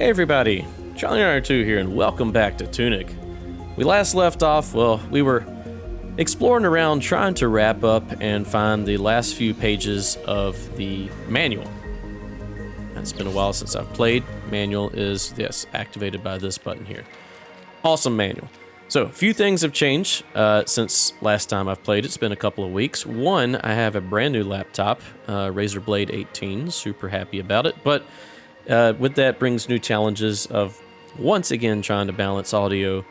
Hey everybody, Charlie R2 here and welcome back to Tunic. We last left off, well, we were exploring around trying to wrap up and find the last few pages of the manual. It's been a while since I've played. Manual is, yes, activated by this button here. Awesome manual. So, a few things have changed since last time I've played. It's been a couple of weeks. One, I have a brand new laptop, Razer Blade 18, super happy about it, but with that brings new challenges of once again trying to balance audio,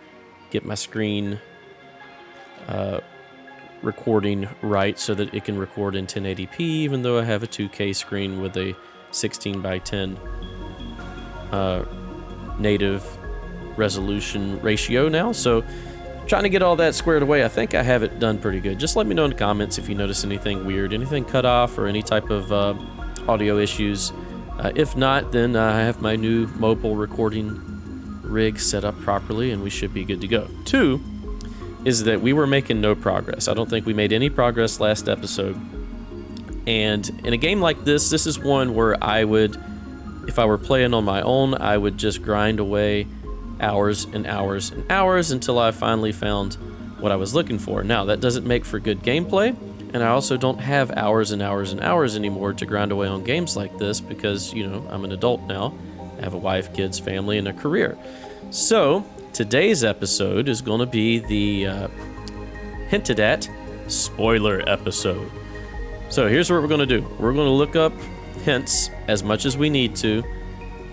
get my screen recording right so that it can record in 1080p, even though I have a 2K screen with a 16 by 10 native resolution ratio now. So trying to get all that squared away. I think I have it done pretty good. Just let me know in the comments if you notice anything weird, anything cut off, or any type of audio issues. If not, then I have my new mobile recording rig set up properly and we should be good to go. Two is that we were making no progress. I don't think we made any progress last episode. And in a game like this, this is one where I would, if I were playing on my own, I would just grind away hours and hours and hours until I finally found what I was looking for. Now, that doesn't make for good gameplay. And I also don't have hours and hours and hours anymore to grind away on games like this because, you know, I'm an adult now. I have a wife, kids, family, and a career. So, today's episode is going to be the hinted at spoiler episode. So, here's what we're going to do. We're going to look up hints as much as we need to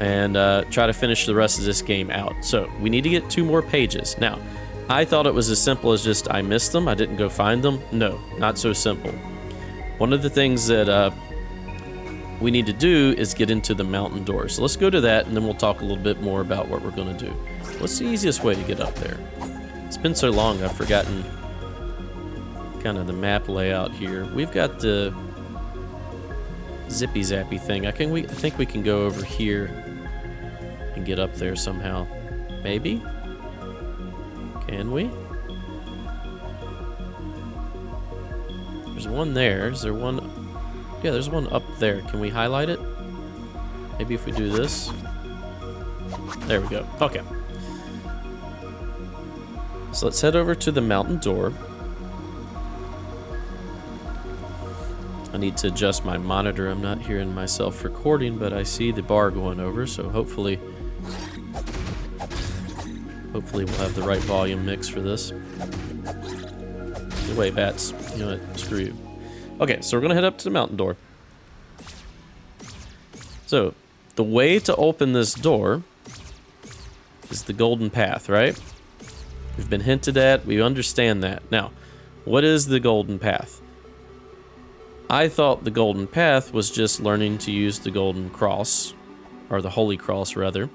and try to finish the rest of this game out. So, we need to get 2 more pages. Now, I thought it was as simple as just I missed them, I didn't go find them. No, not so simple. One of the things that we need to do is get into the mountain door. So let's go to that and then we'll talk a little bit more about what we're going to do. What's the easiest way to get up there? It's been so long I've forgotten kind of the map layout here. We've got the zippy zappy thing. I think we can go over here and get up there somehow. Maybe? Can we? There's one there. Is there one? Yeah, there's one up there. Can we highlight it? Maybe if we do this. There we go. Okay. So let's head over to the mountain door. I need to adjust my monitor. I'm not hearing myself recording, but I see the bar going over, so hopefully we'll have the right volume mix for this. Wait, bats. You know what? Screw you. Okay, so we're going to head up to the mountain door. So, the way to open this door is the golden path, right? We've been hinted at. We understand that. Now, what is the golden path? I thought the golden path was just learning to use the golden cross, or the holy cross, rather.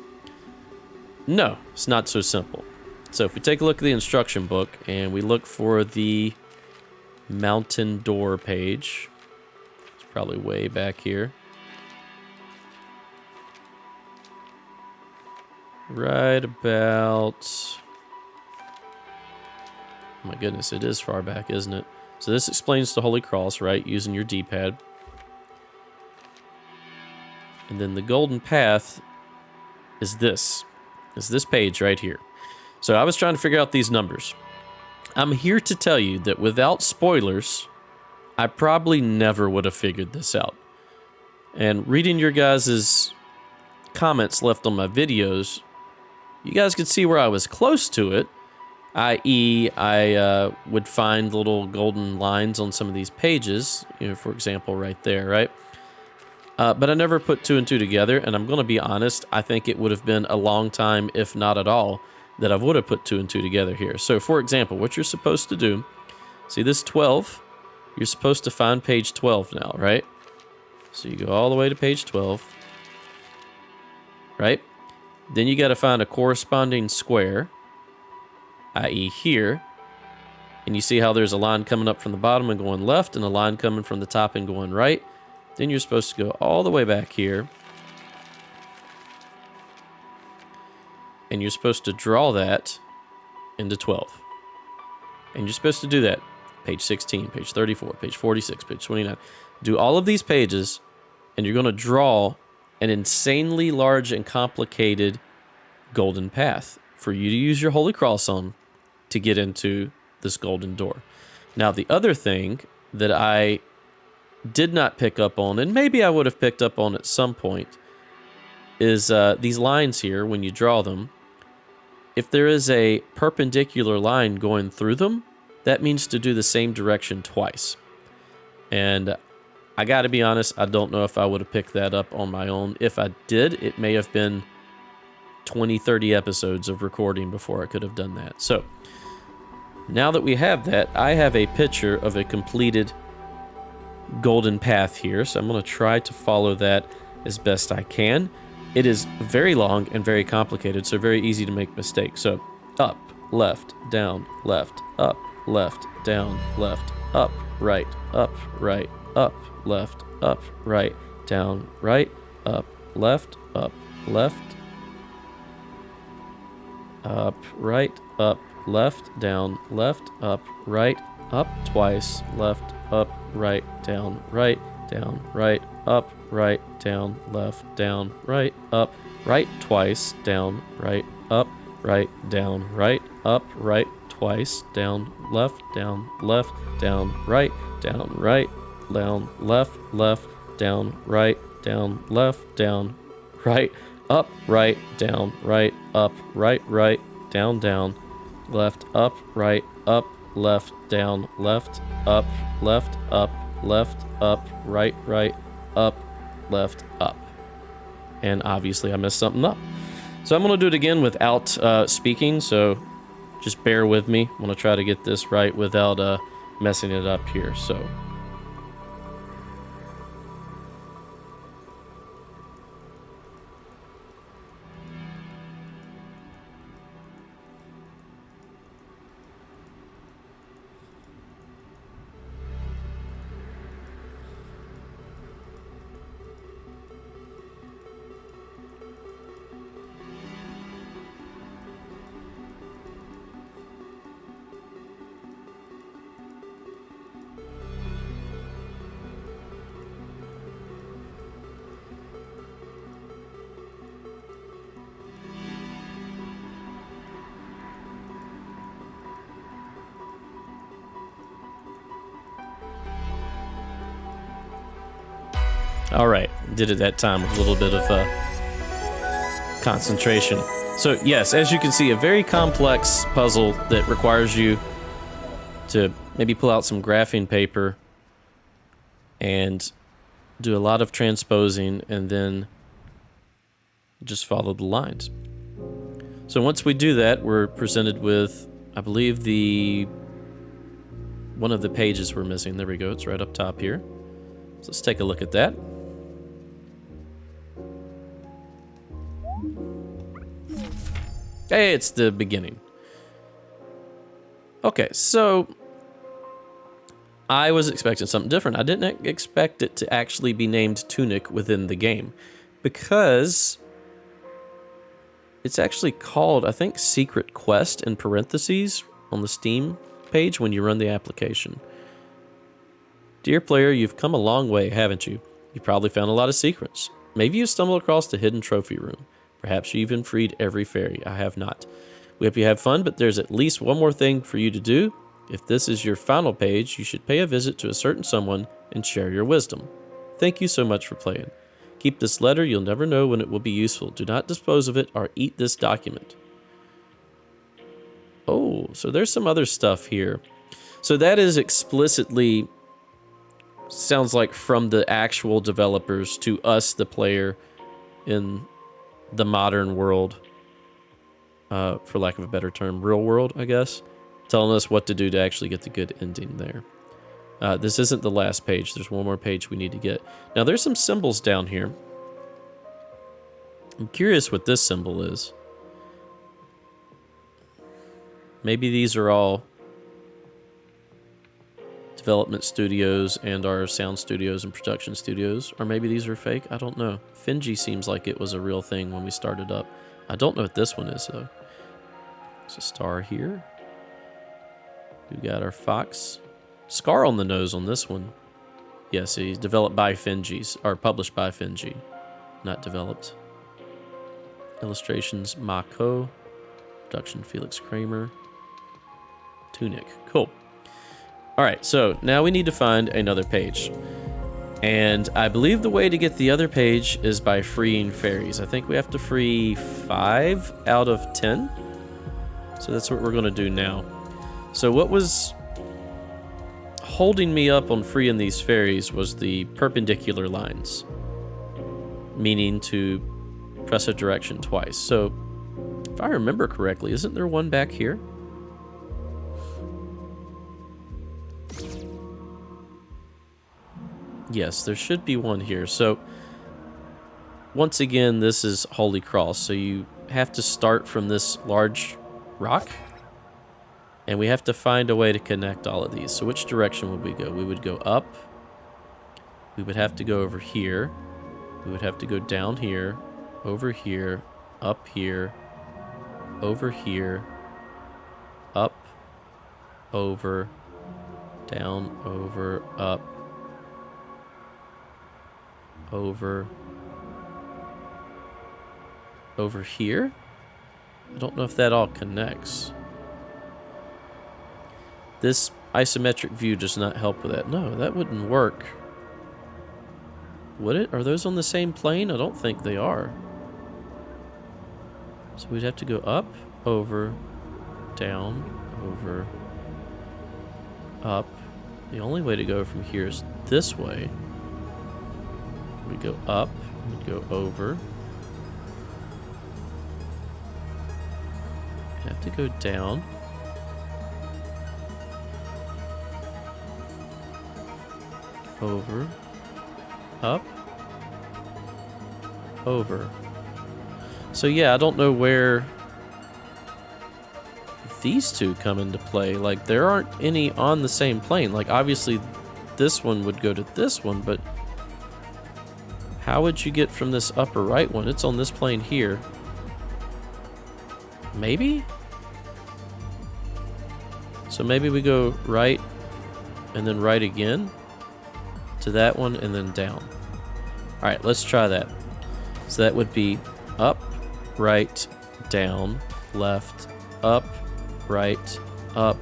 No, it's not so simple. So if we take a look at the instruction book and we look for the mountain door page, it's probably way back here. Right about... Oh my goodness, it is far back, isn't it? So this explains the Holy Cross, right? Using your D-pad. And then the golden path is this. Is this page right here. So I was trying to figure out these numbers. I'm here to tell you that without spoilers, I probably never would have figured this out. And reading your guys' comments left on my videos, you guys could see where I was close to it, i.e. I would find little golden lines on some of these pages, you know, for example, right there, right? But I never put 2 and 2 together, and I'm going to be honest, I think it would have been a long time, if not at all, that I would have put 2 and 2 together here. So, for example, what you're supposed to do, see this 12? You're supposed to find page 12 now, right? So you go all the way to page 12, right? Then you got to find a corresponding square, i.e. here, and you see how there's a line coming up from the bottom and going left, and a line coming from the top and going right. Then you're supposed to go all the way back here. And you're supposed to draw that into 12. And you're supposed to do that. Page 16, page 34, page 46, page 29. Do all of these pages, and you're going to draw an insanely large and complicated golden path for you to use your holy cross on to get into this golden door. Now, the other thing that I did not pick up on, and maybe I would have picked up on at some point, is these lines here, when you draw them, if there is a perpendicular line going through them, that means to do the same direction twice. And I gotta be honest, I don't know if I would have picked that up on my own. If I did, it may have been 20, 30 episodes of recording before I could have done that. So, now that we have that, I have a picture of a completed golden path here, so I'm going to try to follow that as best I can. It is very long and very complicated, so very easy to make mistakes. So, up, left, down, left, up, left, down, left, up, right, left, up, right, down, right, up, left, up, right, up, left, down, left, up, right, up twice, left, up, right, down, right, up, right, down, left, down, right, up, right twice, down, right, up, right, down, right, up, right twice, down, left, down, right, down, right, down, left, down, right, up, right, down, right, up, right, down, left, up, right, up, left, down, left, up, right, up, left, up. And obviously I messed something up. So I'm going to do it again without speaking, so just bear with me. I'm going to try to get this right without messing it up here, so... All right, did it that time with a little bit of concentration. So yes, as you can see, a very complex puzzle that requires you to maybe pull out some graphing paper and do a lot of transposing and then just follow the lines. So once we do that, we're presented with, I believe, one of the pages we're missing. There we go, it's right up top here. So let's take a look at that. Hey, it's the beginning. Okay, so I was expecting something different. I didn't expect it to actually be named Tunic within the game, because it's actually called, I think, Secret Quest in parentheses on the Steam page when you run the application. Dear player, you've come a long way, haven't you? You've probably found a lot of secrets. Maybe you stumbled across the hidden trophy room. Perhaps you even freed every fairy. I have not. We hope you have fun, but there's at least one more thing for you to do. If this is your final page, you should pay a visit to a certain someone and share your wisdom. Thank you so much for playing. Keep this letter. You'll never know when it will be useful. Do not dispose of it or eat this document. Oh, so there's some other stuff here. So that is explicitly, sounds like, from the actual developers to us, the player, in the modern world, for lack of a better term, real world, I guess, telling us what to do to actually get the good ending there. This isn't the last page. There's one more page we need to get. Now, there's some symbols down here. I'm curious what this symbol is. Maybe these are all development studios and our sound studios and production studios, or maybe these are fake. I don't know. Finji seems like it was a real thing when we started up. I don't know what this one is, though. There's a star here. We got our fox. Scar on the nose on this one. Yes, he's developed by Finji's, or published by Finji. not developed. Illustrations, Mako. Production, Felix Kramer. Tunic. Cool. All right, so now we need to find another page. And I believe the way to get the other page is by freeing fairies. I think we have to free 5 out of 10. So that's what we're going to do now. So what was holding me up on freeing these fairies was the perpendicular lines, meaning to press a direction twice. So if I remember correctly, isn't there one back here? Yes, there should be one here. So once again, this is Holy Cross. So you have to start from this large rock, and we have to find a way to connect all of these. So which direction would we go? We would go up. We would have to go over here. We would have to go down here, over here, up here, over here, up, over, down, over, up, over here. I don't know if that all connects. This isometric view does not help with that. No, that wouldn't work. Would it? Are those on the same plane? I don't think they are. So we'd have to go up, over, down, over, up. The only way to go from here is this way. We go up, we go over. We have to go down. Over, up, over. So yeah, I don't know where these two come into play. Like, there aren't any on the same plane. Like, obviously this one would go to this one, but how would you get from this upper right one? It's on this plane here. Maybe? So maybe we go right and then right again to that one and then down. All right, let's try that. So that would be up, right, down, left, up, right, up,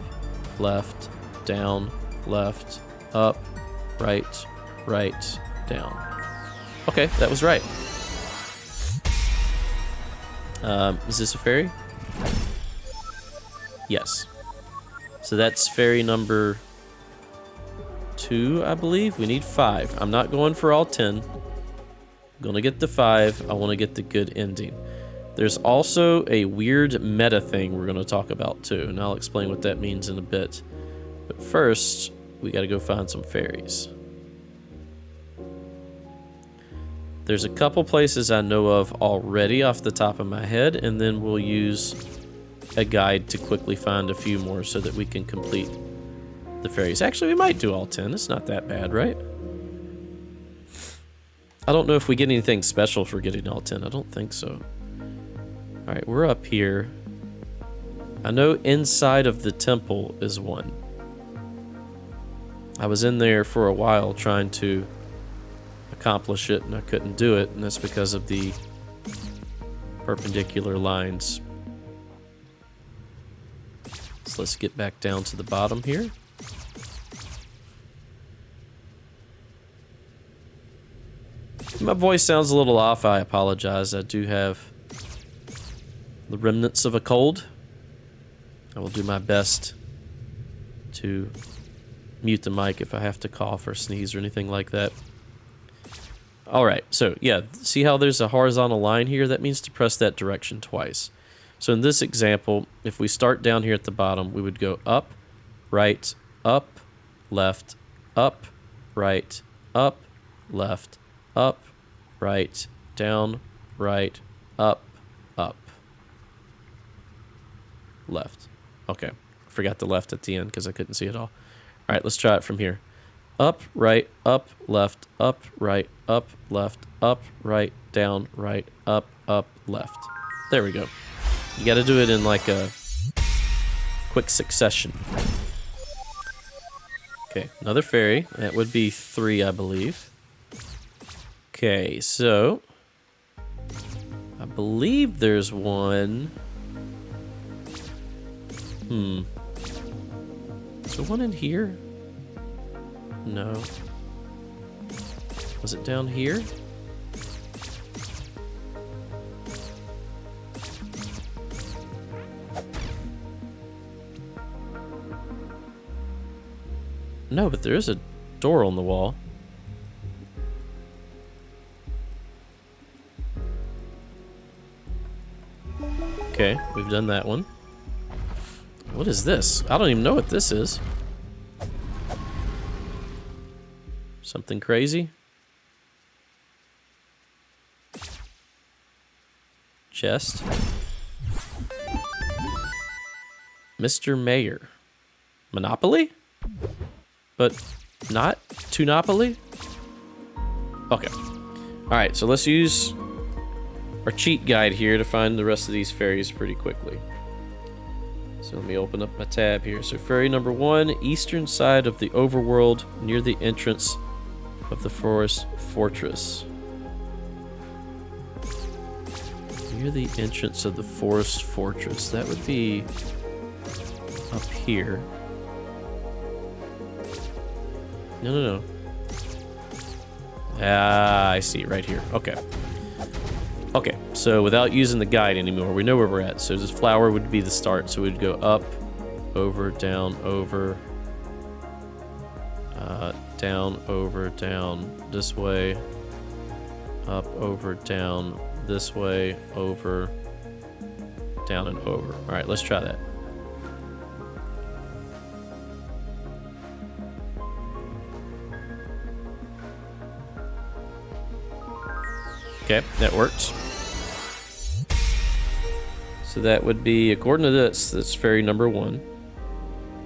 left, down, left, up, right, right, down. Okay, that was right. Is this a fairy? Yes. So that's fairy number 2, I believe. We need 5. I'm not going for all 10. I'm gonna get the 5. I want to get the good ending. There's also a weird meta thing we're gonna talk about too, and I'll explain what that means in a bit. But first, we gotta go find some fairies. There's a couple places I know of already off the top of my head, and then we'll use a guide to quickly find a few more so that we can complete the fairies. Actually, we might do all 10. It's not that bad, right? I don't know if we get anything special for getting all 10. I don't think so. All right, we're up here. I know inside of the temple is one. I was in there for a while trying to accomplish it, and I couldn't do it, and that's because of the perpendicular lines. So let's get back down to the bottom here. If my voice sounds a little off, I apologize. I do have the remnants of a cold. I will do my best to mute the mic if I have to cough or sneeze or anything like that. Alright, so yeah, see how there's a horizontal line here? That means to press that direction twice. So in this example, if we start down here at the bottom, we would go up, right, up, left, up, right, up, left, up, right, down, right, up, up, left. Okay, forgot the left at the end because I couldn't see it all. All right, let's try it from here. Up, right, left, up, right, down, right, up, left. There we go. You got to do it in like a quick succession. Okay, another fairy. That would be 3, I believe. Okay, so believe there's one. Is there one in here? No. Was it down here? No, but there is a door on the wall. Okay, we've done that one. What is this? I don't even know what this is. Something crazy? Chest. Mr. Mayor. Monopoly? But not Tunopoly? Okay. Alright, so let's use our cheat guide here to find the rest of these fairies pretty quickly. So let me open up my tab here. So fairy number 1, eastern side of the overworld, near the entrance of the forest fortress. Near the entrance of the forest fortress. That would be up here. No. Ah, I see, right here. Okay. Okay, so without using the guide anymore, we know where we're at. So this flower would be the start. So we'd go up, over, down, over, down, over, down, this way, up, over, down, this way, over, down, and over. All right, let's try that. Okay, that works. So that would be, according to this, that's fairy number 1.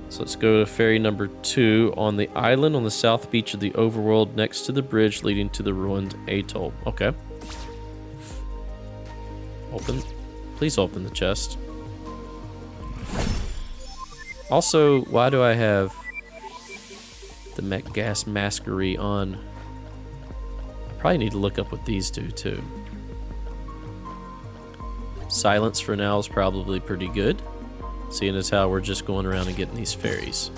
So let's go to fairy number 2 on the island on the south beach of the overworld next to the bridge leading to the ruined atoll. Okay. Open. Please open the chest. Also, why do I have the gas masquerie on? Probably need to look up what these do too. Silence for now is probably pretty good, seeing as how we're just going around and getting these fairies.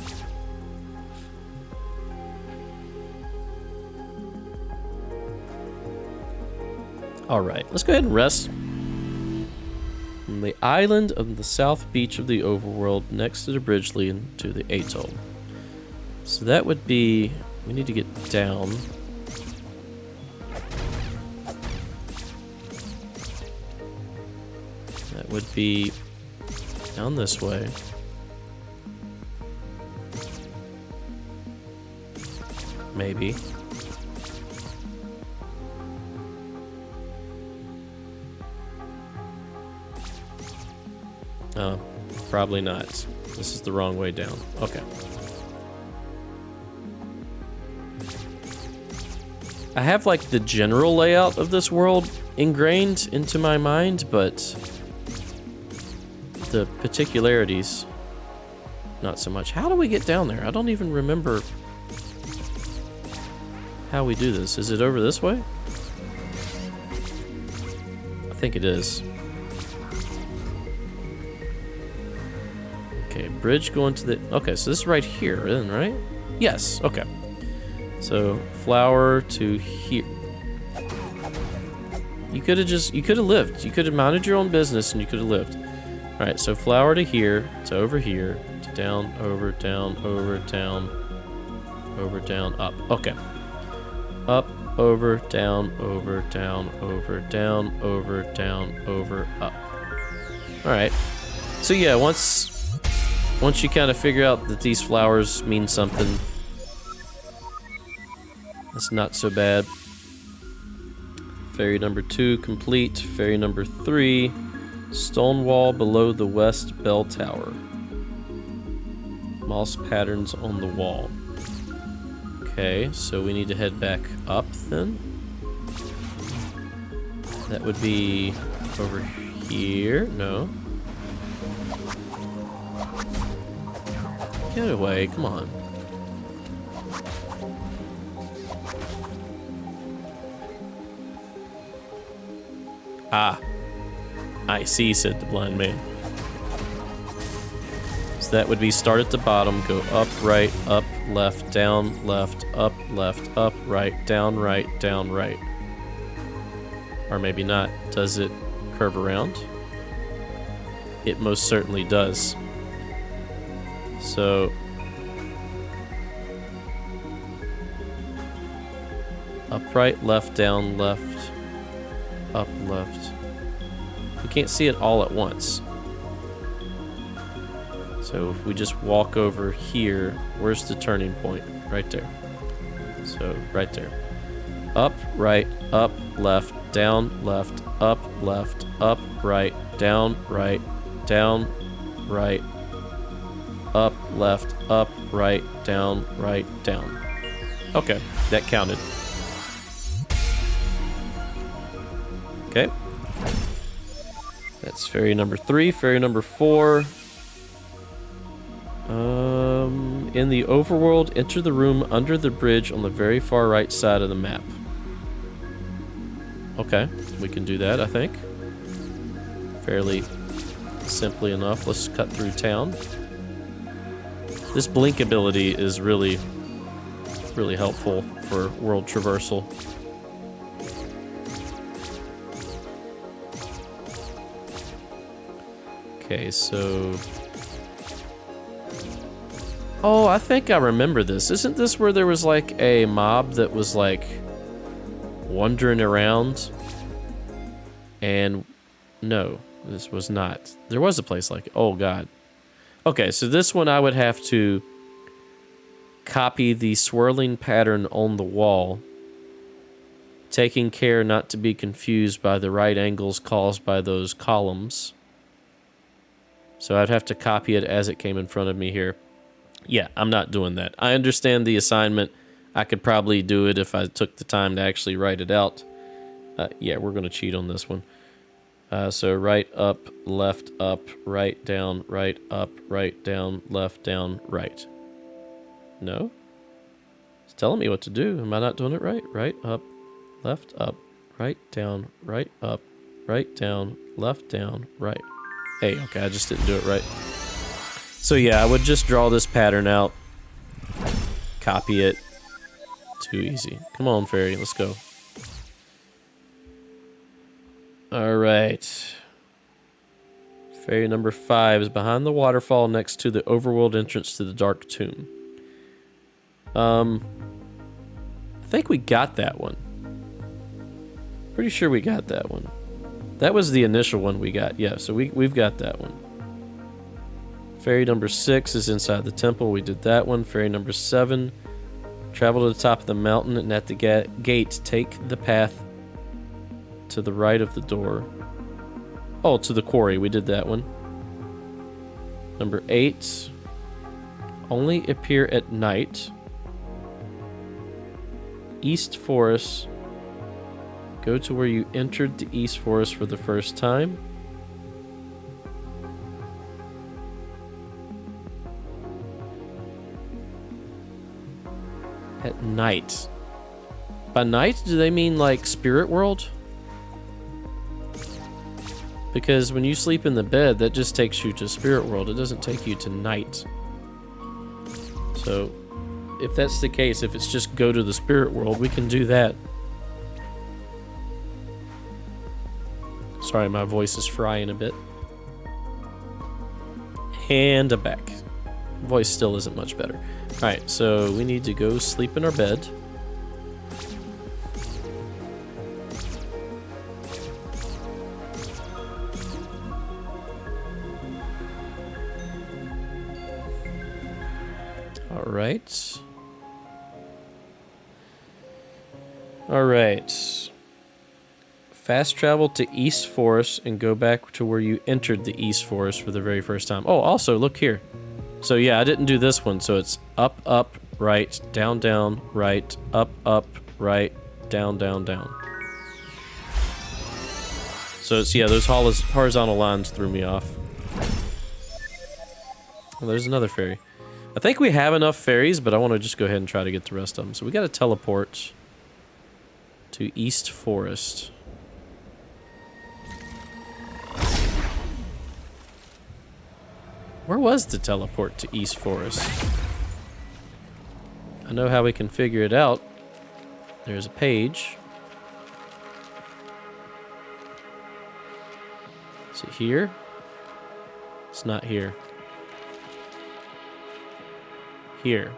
Alright, let's go ahead and rest. On the island of the south beach of the overworld next to the bridge leading to the atoll. So that would be, we need to get down. That would be down this way. Maybe. Oh, probably not. This is the wrong way down. Okay. I have like the general layout of this world ingrained into my mind, but the particularities, not so much. How do we get down there? I don't even remember how we do this. Is it over this way? I think it is. Okay, bridge going to the... Okay, so this is right here, then, right? Yes, okay. So, flower to here. You could have lived. You could have minded your own business and you could have lived. Alright, so flower to here, to over here, to down, over, down, over, down, over, down, up. Okay. Up, over, down, over, down, over, down, over, down, over, up. Alright. So yeah, once you kind of figure out that these flowers mean something, that's not so bad. Fairy number 2 complete. Fairy number 3. Stone wall below the west bell tower. Moss patterns on the wall. Okay, so we need to head back up then. That would be over here. No. Get away, come on. Ah, I see, said the blind man. So that would be start at the bottom, go up, right, up, left, down, left, up, right, down, right. Or maybe not. Does it curve around? It most certainly does. So upright, left, down, left, up, left. We can't see it all at once. So if we just walk over here, where's the turning point? Right there. So right there. Up, right, up, left, down, left, up, right, down, right, up, left, up, right, down. Okay, that counted. Okay. That's fairy number 3. Fairy number 4. In the overworld, enter the room under the bridge on the very far right side of the map. Okay, we can do that, I think. Fairly simply enough. Let's cut through town. This blink ability is really helpful for world traversal. Okay, so... Oh, I think I remember this. Isn't this where there was like a mob that was like wandering around? And no, this was not. There was a place like it. Oh god. Okay, so this one I would have to copy the swirling pattern on the wall, taking care not to be confused by the right angles caused by those columns. So I'd have to copy it as it came in front of me here. Yeah, I'm not doing that. I understand the assignment. I could probably do it if I took the time to actually write it out. Yeah, we're going to cheat on this one. So right, up, right, down, left, down, right. No? It's telling me what to do. Am I not doing it right? Right, up, right, down, up, right, down, left, down, right. Hey, okay, I just didn't do it right. So yeah, I would just draw this pattern out, copy it. Too easy. Come on, fairy, let's go. Alright. Fairy number 5 is behind the waterfall next to the overworld entrance to the Dark Tomb. I think we got that one. Pretty sure we got that one. That was the initial one we got. Yeah, so we've got that one. Fairy number 6 is inside the temple. We did that one. Fairy number 7. Travel to the top of the mountain and at the gate, take the path to the right of the door. Oh, to the quarry. We did that one. Number 8. Only appear at night. East Forest. Go to where you entered the East Forest for the first time. At night. By night, do they mean like spirit world? Because when you sleep in the bed, that just takes you to spirit world. It doesn't take you to night. So, if that's the case, if it's just go to the spirit world, we can do that. Sorry, my voice is frying a bit. And I'm back. Voice still isn't much better. Alright, so we need to go sleep in our bed. Alright. Alright. Fast travel to East Forest and go back to where you entered the East Forest for the very first time. Oh, also, look here. So yeah, I didn't do this one, so it's up, right, down, right, up, right, down. So it's, yeah, those horizontal lines threw me off. Well, there's another fairy. I think we have enough fairies, but I want to just go ahead and try to get the rest of them. So we got to teleport to East Forest. Where was the teleport to East Forest? I know how we can figure it out. There's a page. Is it here? It's not here. Here.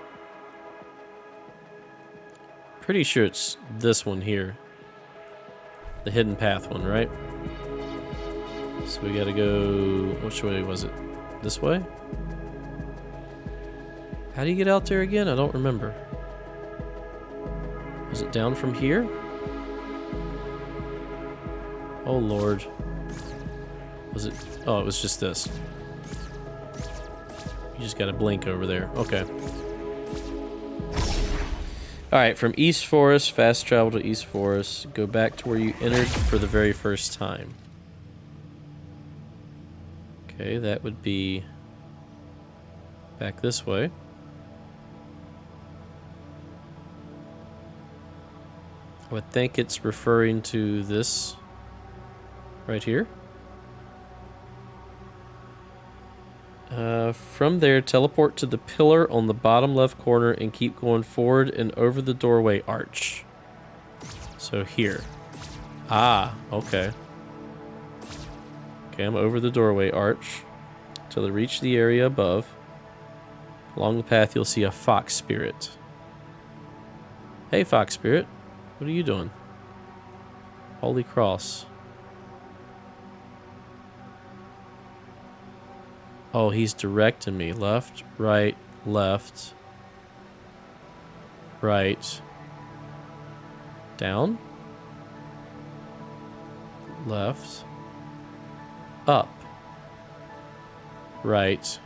Pretty sure it's this one here. The hidden path one, right? So we gotta go... Which way was it? This way? How do you get out there again? I don't remember. Was it down from here? Oh lord. Was it... Oh, it was just this. You just gotta blink over there. Okay. Alright, from East Forest, fast travel to East Forest. Go back to where you entered for the very first time. Okay, that would be back this way. I would think it's referring to this right here. From there, teleport to the pillar on the bottom left corner and keep going forward and over the doorway arch. So here. Ah, okay. Okay, I'm over the doorway arch till I reach the area above. Along the path, you'll see a fox spirit. Hey, fox spirit. What are you doing? Holy cross. Oh, he's directing me. Left, right, left, right, down, left, up, right.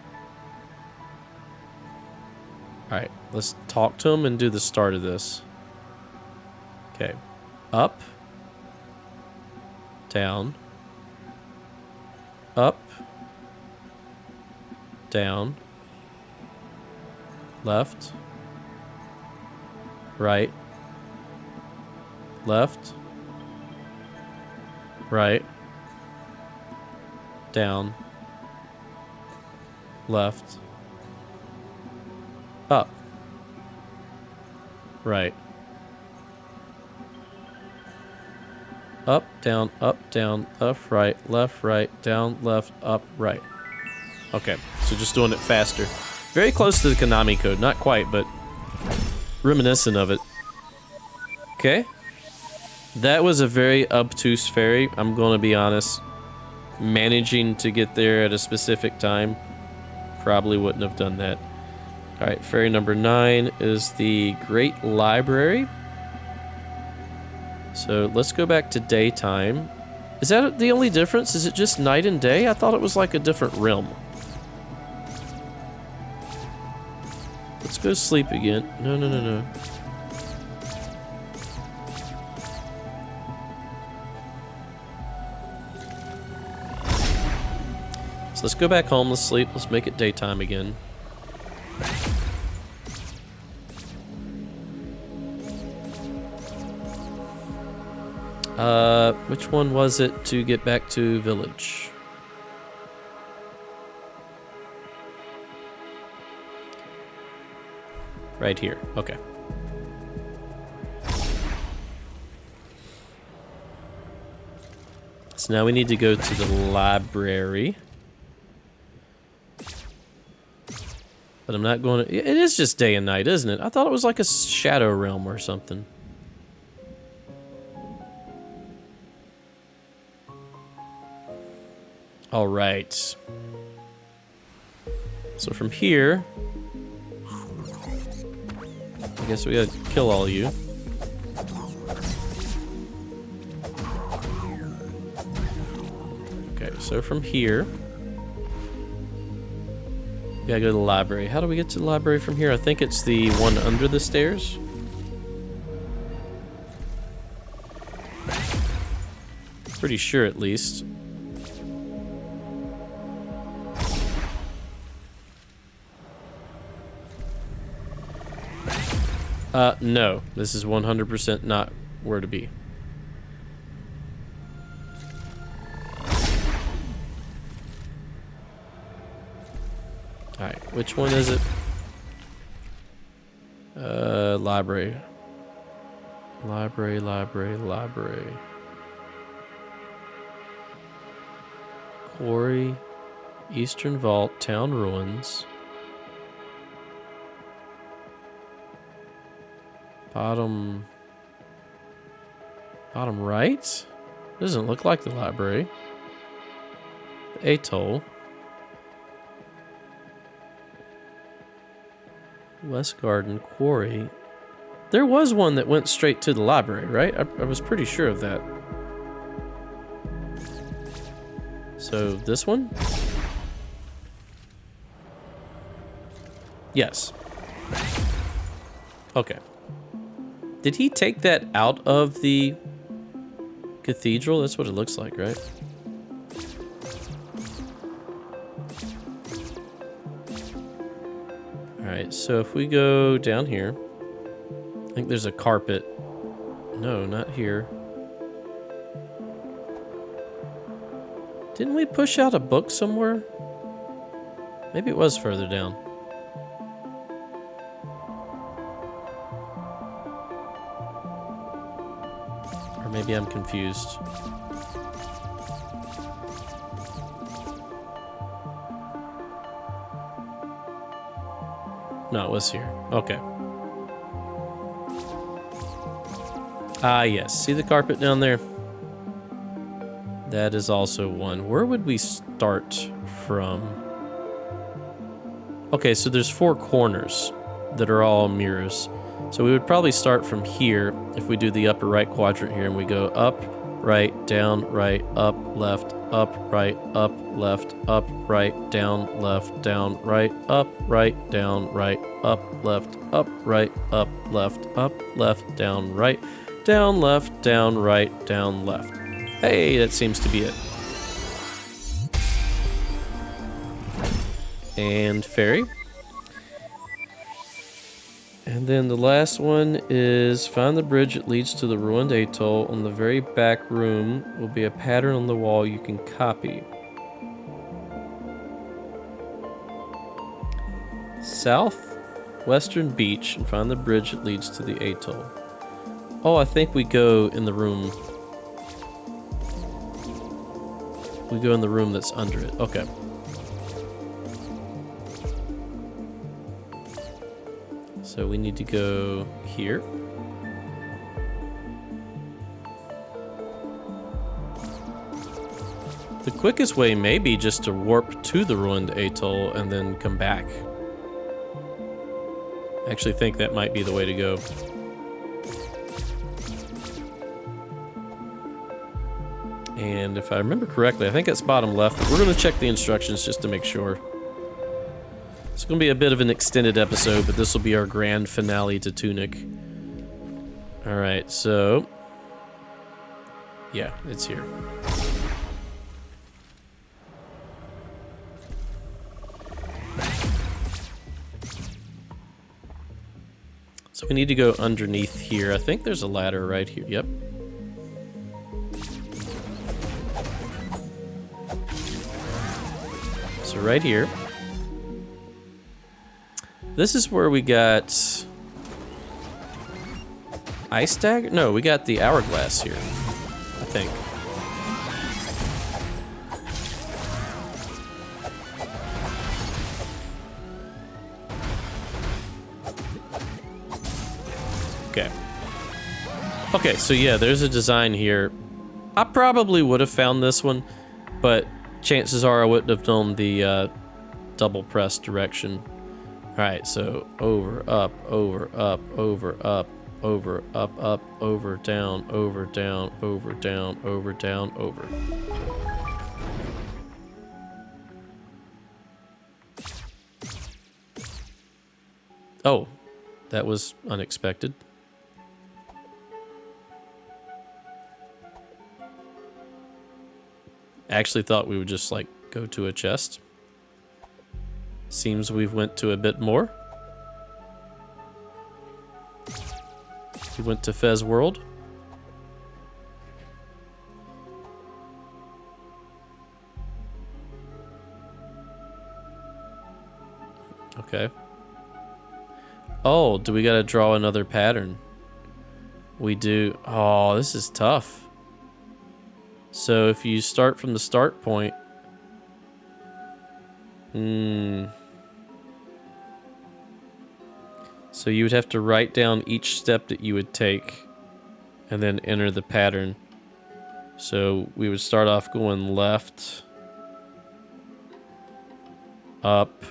Alright, let's talk to him and do the start of this. Okay. Up, down, up, down, left, right, left, right, down, left, up, right, up, down, left, right, down, left, up, right. Okay, so just doing it faster. Very close to the Konami code. Not quite, but reminiscent of it. Okay. That was a very obtuse ferry, I'm going to be honest. Managing to get there at a specific time probably wouldn't have done that. Alright, ferry number 9 is the Great Library. So let's go back to daytime. Is that the only difference? Is it just night and day? I thought it was like a different realm. Let's go sleep again. No. So let's go back home, let's sleep, let's make it daytime again. Which one was it to get back to village? Right here, okay. So now we need to go to the library. But I'm not going to... It is just day and night, isn't it? I thought it was like a shadow realm or something. All right. So from here... I guess we gotta kill all you. Okay, so from here... we gotta go to the library. How do we get to the library from here? I think it's the one under the stairs. Pretty sure, at least. No. This is 100% not where to be. Which one is it? Library. Library. Quarry. Eastern Vault. Town Ruins. Bottom right? Doesn't look like the library. The atoll. West Garden Quarry. There was one that went straight to the library, right? I was pretty sure of that. So this one? Yes. Okay. Did he take that out of the cathedral? That's what it looks like, right? Alright, so if we go down here, I think there's a carpet. No, not here. Didn't we push out a book somewhere? Maybe it was further down. Or maybe I'm confused. No, it was here. Okay. Ah, yes. See the carpet down there? That is also one. Where would we start from? Okay, so there's 4 corners that are all mirrors. So we would probably start from here if we do the upper right quadrant here and we go up, right, down, right, up, left, right, up, left, down, right, up, down, right, up, left, down, right, down, right, down, left. Hey, that seems to be it. And fairy. And then the last one is find the bridge that leads to the ruined atoll. On the very back room will be a pattern on the wall you can copy. Southwestern beach and find the bridge that leads to the atoll. Oh, I think we go in the room. We go in the room that's under it. Okay. So we need to go here. The quickest way may be just to warp to the ruined atoll and then come back. I actually think that might be the way to go. And if I remember correctly, I think it's bottom left. We're going to check the instructions just to make sure. It's going to be a bit of an extended episode, but this will be our grand finale to Tunic. Alright, so... yeah, it's here. So we need to go underneath here. I think there's a ladder right here. Yep. So right here. This is where we got... ice dagger? No, we got the hourglass here, I think. Okay. Okay, so yeah, there's a design here. I probably would have found this one, but chances are I wouldn't have known the double press direction. Alright, so over, up, over, up, over, up, over, up, over, down, over, down, over, down, over, down, over. Oh, that was unexpected. I actually thought we would just, like, go to a chest. Seems we've went to a bit more. We went to Fez World. Oh, do we gotta draw another pattern? We do. Oh, this is tough. So if you start from the start point... So you would have to write down each step that you would take and then enter the pattern. So we would start off going left, up,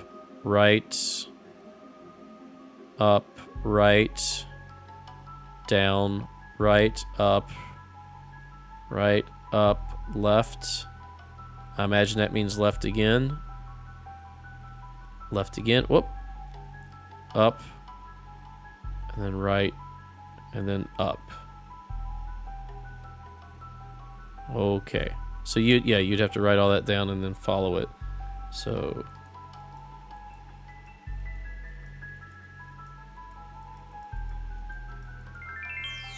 right, down, right, up, left. I imagine that means left again. Left again. Whoop. Up. And then right. And then up. Okay. So you'd have to write all that down and then follow it. So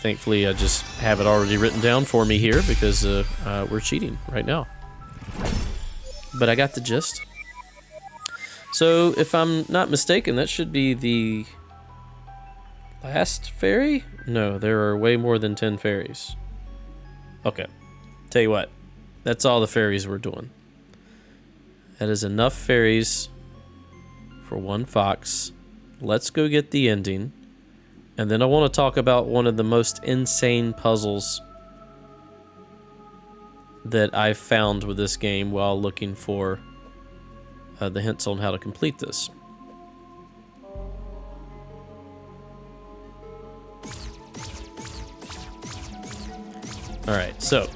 thankfully, I just have it already written down for me here because we're cheating right now. But I got the gist. So, if I'm not mistaken, that should be the last fairy? No, there are way more than 10 fairies. Okay. Tell you what. That's all the fairies we're doing. That is enough fairies for one fox. Let's go get the ending. And then I want to talk about one of the most insane puzzles that I've found with this game while looking for the hints on how to complete this. Alright, so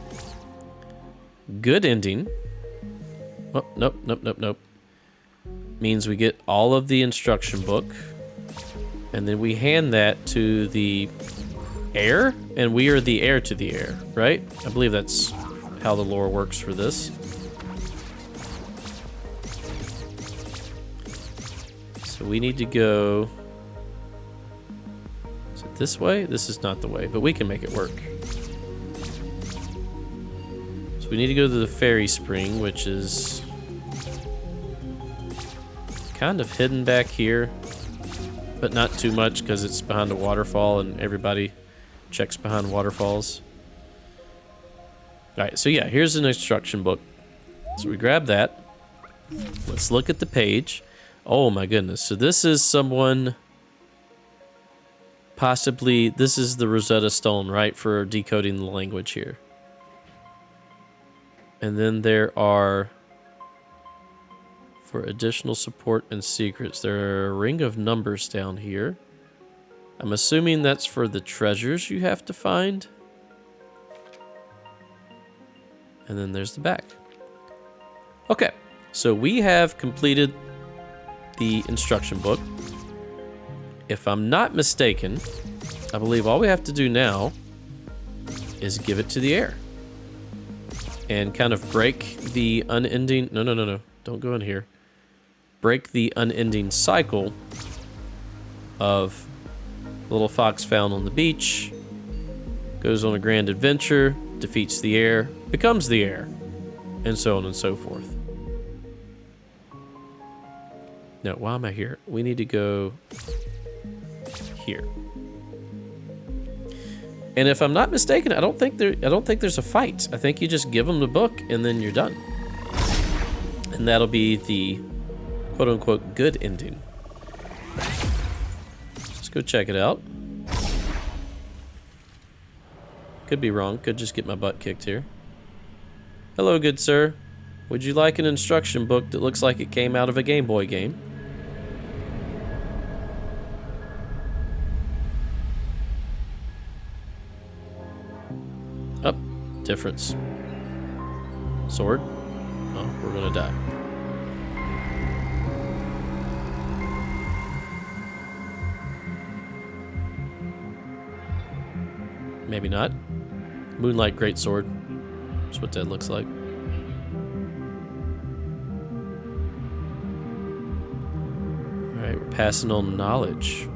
good ending. Oh, nope. Means we get all of the instruction book. And then we hand that to the heir, and we are the heir to the heir, right? I believe that's how the lore works for this. So we need to go... Is it this way? This is not the way, but we can make it work. So we need to go to the fairy spring, which is kind of hidden back here. But not too much because it's behind a waterfall and everybody checks behind waterfalls. Alright, so yeah, here's an instruction book. So we grab that. Let's look at the page. Oh my goodness. So this is someone... Possibly, this is the Rosetta Stone, right? For decoding the language here. And then there are... For additional support and secrets, there are a ring of numbers down here. I'm assuming that's for the treasures you have to find. And then there's the back. Okay, so we have completed the instruction book. If I'm not mistaken, I believe all we have to do now is give it to the heir. And kind of break the unending... No. Don't go in here. Break the unending cycle of little fox found on the beach, goes on a grand adventure, defeats the heir, becomes the heir, and so on and so forth. Now, why am I here? We need to go here. And if I'm not mistaken, I don't think there's a fight. I think you just give them the book and then you're done. And that'll be the quote-unquote good ending. Let's go check it out. Could be wrong. Could just get my butt kicked here. Hello, good sir. Would you like an instruction book that looks like it came out of a Game Boy game? Oh, difference. Sword? Oh, we're gonna die. Maybe not. Moonlight Greatsword. That's what that looks like. Alright, we're passing on knowledge.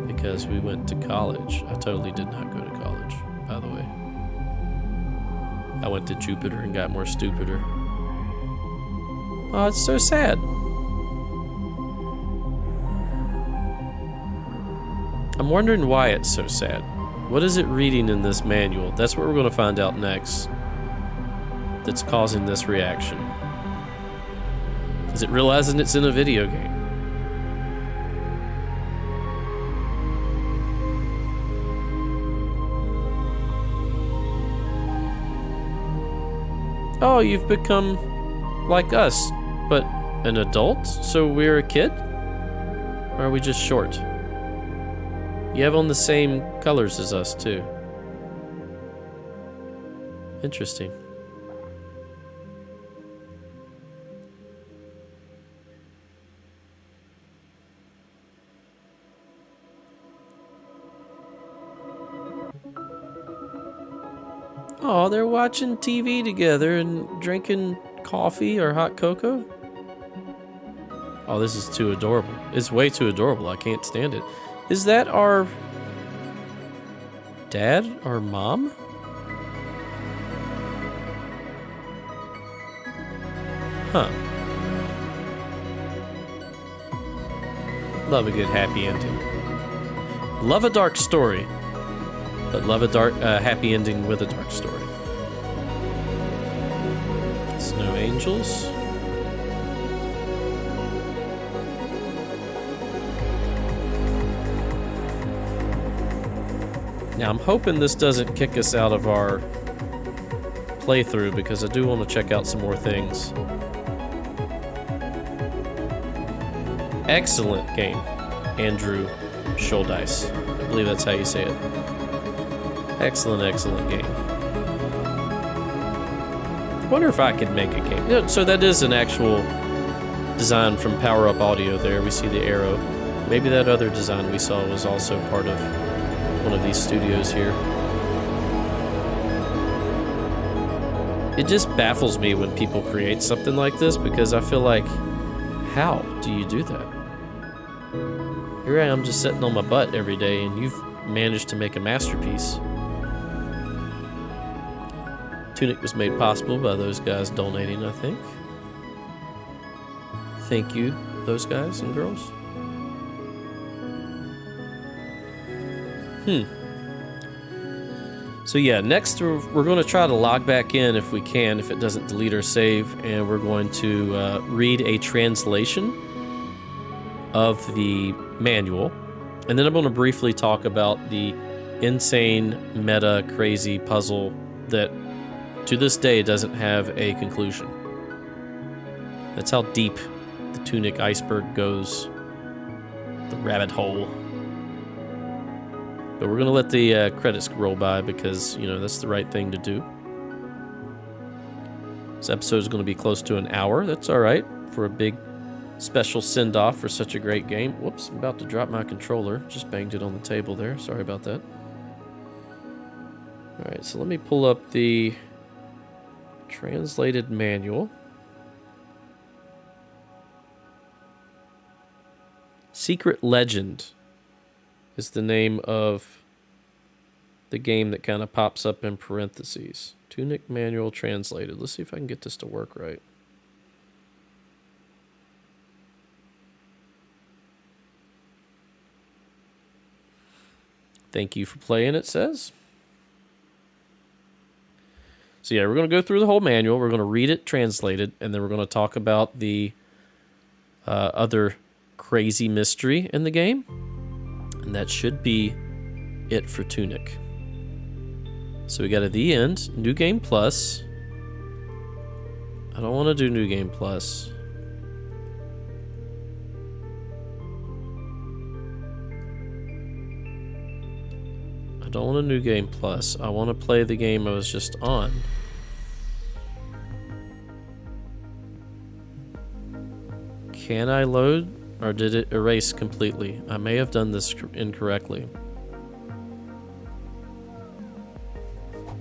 Because we went to college. I totally did not go to college, by the way. I went to Jupiter and got more stupider. Oh, it's so sad. I'm wondering why it's so sad. What is it reading in this manual? That's what we're going to find out next. That's causing this reaction. Is it realizing it's in a video game? Oh, you've become like us, but an adult? So we're a kid? Or are we just short? You have on the same colors as us, too. Interesting. Oh, they're watching TV together and drinking coffee or hot cocoa? Oh, this is too adorable. It's way too adorable. I can't stand it. Is that our dad or mom? Huh. Love a good happy ending. Love a dark story, but love a happy ending with a dark story. Snow angels. Now I'm hoping this doesn't kick us out of our playthrough because I do want to check out some more things. Excellent game, Andrew Schuldice. I believe that's how you say it. Excellent, excellent game. I wonder if I could make a game. Yeah, so that is an actual design from Power Up Audio there. We see the arrow. Maybe that other design we saw was also part of one of these studios here. It just baffles me when people create something like this because I feel like, how do you do that? Here I am just sitting on my butt every day and you've managed to make a masterpiece. Tunic was made possible by those guys donating, I think. Thank you, those guys and girls. So yeah, next we're going to try to log back in if we can, if it doesn't delete our save, and we're going to read a translation of the manual, and then I'm going to briefly talk about the insane, meta, crazy puzzle that to this day doesn't have a conclusion. That's how deep the Tunic iceberg goes, the rabbit hole. But we're going to let the credits roll by because, you know, that's the right thing to do. This episode is going to be close to an hour. That's all right for a big special send-off for such a great game. Whoops, I'm about to drop my controller. Just banged it on the table there. Sorry about that. All right, so let me pull up the translated manual. Secret Legend is the name of the game that kind of pops up in parentheses. Tunic manual translated. Let's see if I can get this to work right. Thank you for playing, it says. So yeah, we're going to go through the whole manual. We're going to read it translated, and then we're going to talk about the other crazy mystery in the game. And that should be it for Tunic. So we got at the end, New Game Plus. I don't want to do New Game Plus. I don't want a New Game Plus. I want to play the game I was just on. Can I load? Or did it erase completely? I may have done this incorrectly.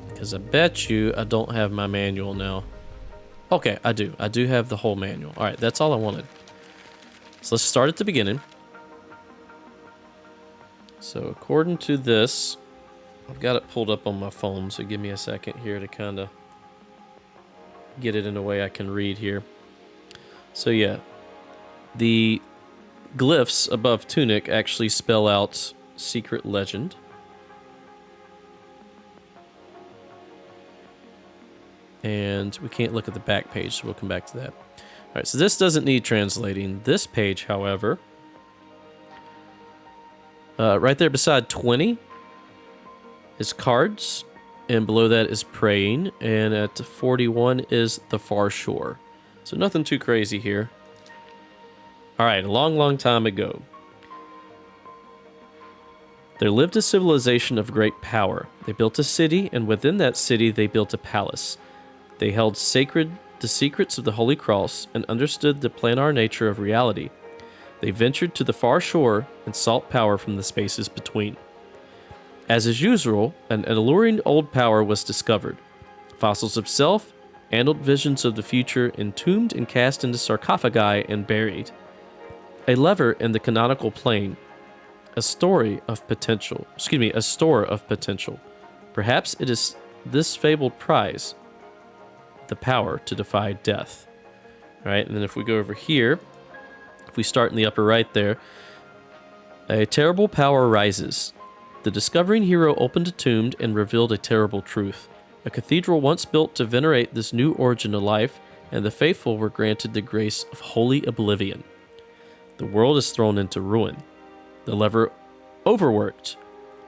Because I bet you I don't have my manual now. Okay, I do. I do have the whole manual. Alright, that's all I wanted. So let's start at the beginning. So according to this, I've got it pulled up on my phone, so give me a second here to kind of get it in a way I can read here. So yeah, the glyphs above Tunic actually spell out secret legend. And we can't look at the back page, so we'll come back to that. All right, so this doesn't need translating. This page, however, right there beside 20 is cards, and below that is praying, and at 41 is the far shore. So nothing too crazy here. All right, a long, long time ago, there lived a civilization of great power. They built a city, and within that city they built a palace. They held sacred the secrets of the Holy Cross and understood the planar nature of reality. They ventured to the far shore and sought power from the spaces between. As is usual, an alluring old power was discovered. Fossils of self, annaled visions of the future, entombed and cast into sarcophagi and buried. A lever in the canonical plane, a store of potential. Perhaps it is this fabled prize, the power to defy death. All right, and then if we go over here, if we start in the upper right there, a terrible power rises. The discovering hero opened a tomb and revealed a terrible truth. A cathedral once built to venerate this new origin of life, and the faithful were granted the grace of holy oblivion. The world is thrown into ruin. The lever overworked.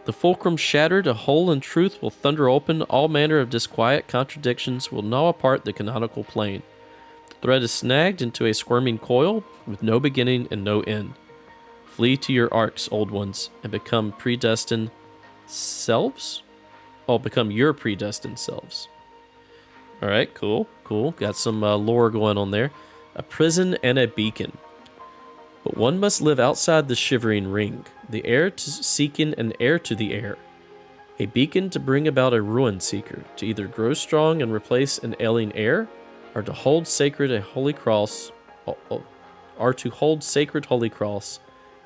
The fulcrum shattered, a hole in truth will thunder open, all manner of disquiet contradictions will gnaw apart the canonical plane. The thread is snagged into a squirming coil, with no beginning and no end. Flee to your arcs, old ones, and become predestined selves? Oh, become your predestined selves. Alright, cool. Got some lore going on there. A prison and a beacon. But one must live outside the shivering ring, the heir to seeking an heir to the air. A beacon to bring about a ruin seeker, to either grow strong and replace an ailing heir, or to hold sacred a holy cross,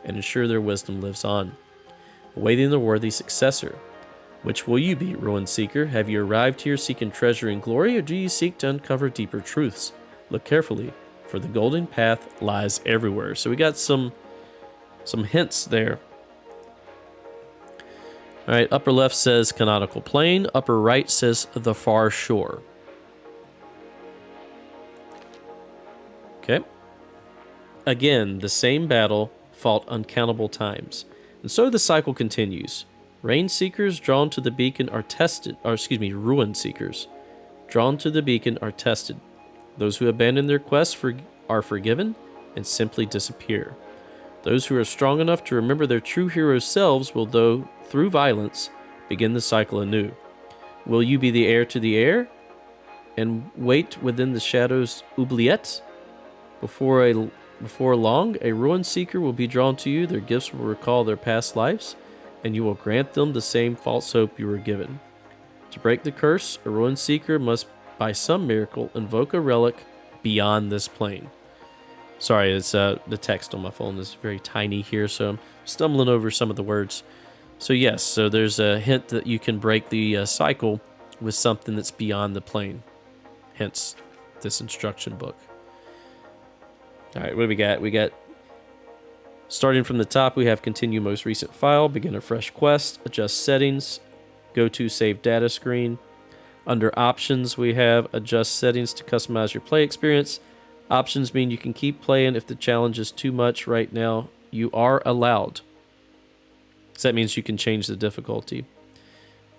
and ensure their wisdom lives on. Awaiting the worthy successor. Which will you be, ruin seeker? Have you arrived here seeking treasure and glory, or do you seek to uncover deeper truths? Look carefully, for the golden path lies everywhere. So we got some hints there. All right, upper left says canonical plane. Upper right says the far shore. Okay. Again, the same battle fought uncountable times. And so the cycle continues. Rain seekers drawn to the beacon are tested, ruin seekers drawn to the beacon are tested. Those who abandon their quest are forgiven and simply disappear. Those who are strong enough to remember their true hero selves will, though through violence, begin the cycle anew. Will you be the heir to the heir and wait within the shadows oubliette? Before long, a ruin seeker will be drawn to you. Their gifts will recall their past lives, and you will grant them the same false hope you were given. To break the curse, a ruin seeker must, by some miracle, invoke a relic beyond this plane. Sorry, it's the text on my phone is very tiny here, so I'm stumbling over some of the words. So yes, so there's a hint that you can break the cycle with something that's beyond the plane. Hence, this instruction book. All right, what do we got? We got, starting from the top, we have continue most recent file, begin a fresh quest, adjust settings, go to save data screen. Under options, we have adjust settings to customize your play experience. Options mean you can keep playing if the challenge is too much right now. You are allowed. So that means you can change the difficulty.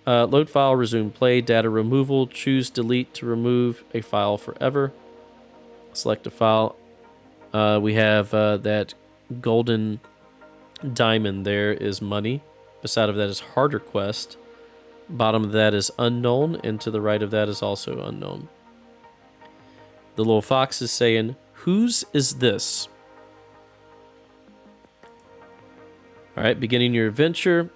Load file, resume play, data removal, choose delete to remove a file forever. Select a file. We have that golden diamond there is money. Beside of that is harder quest. Bottom of that is unknown, and to the right of that is also unknown. The little fox is saying, whose is this? All right, beginning your adventure.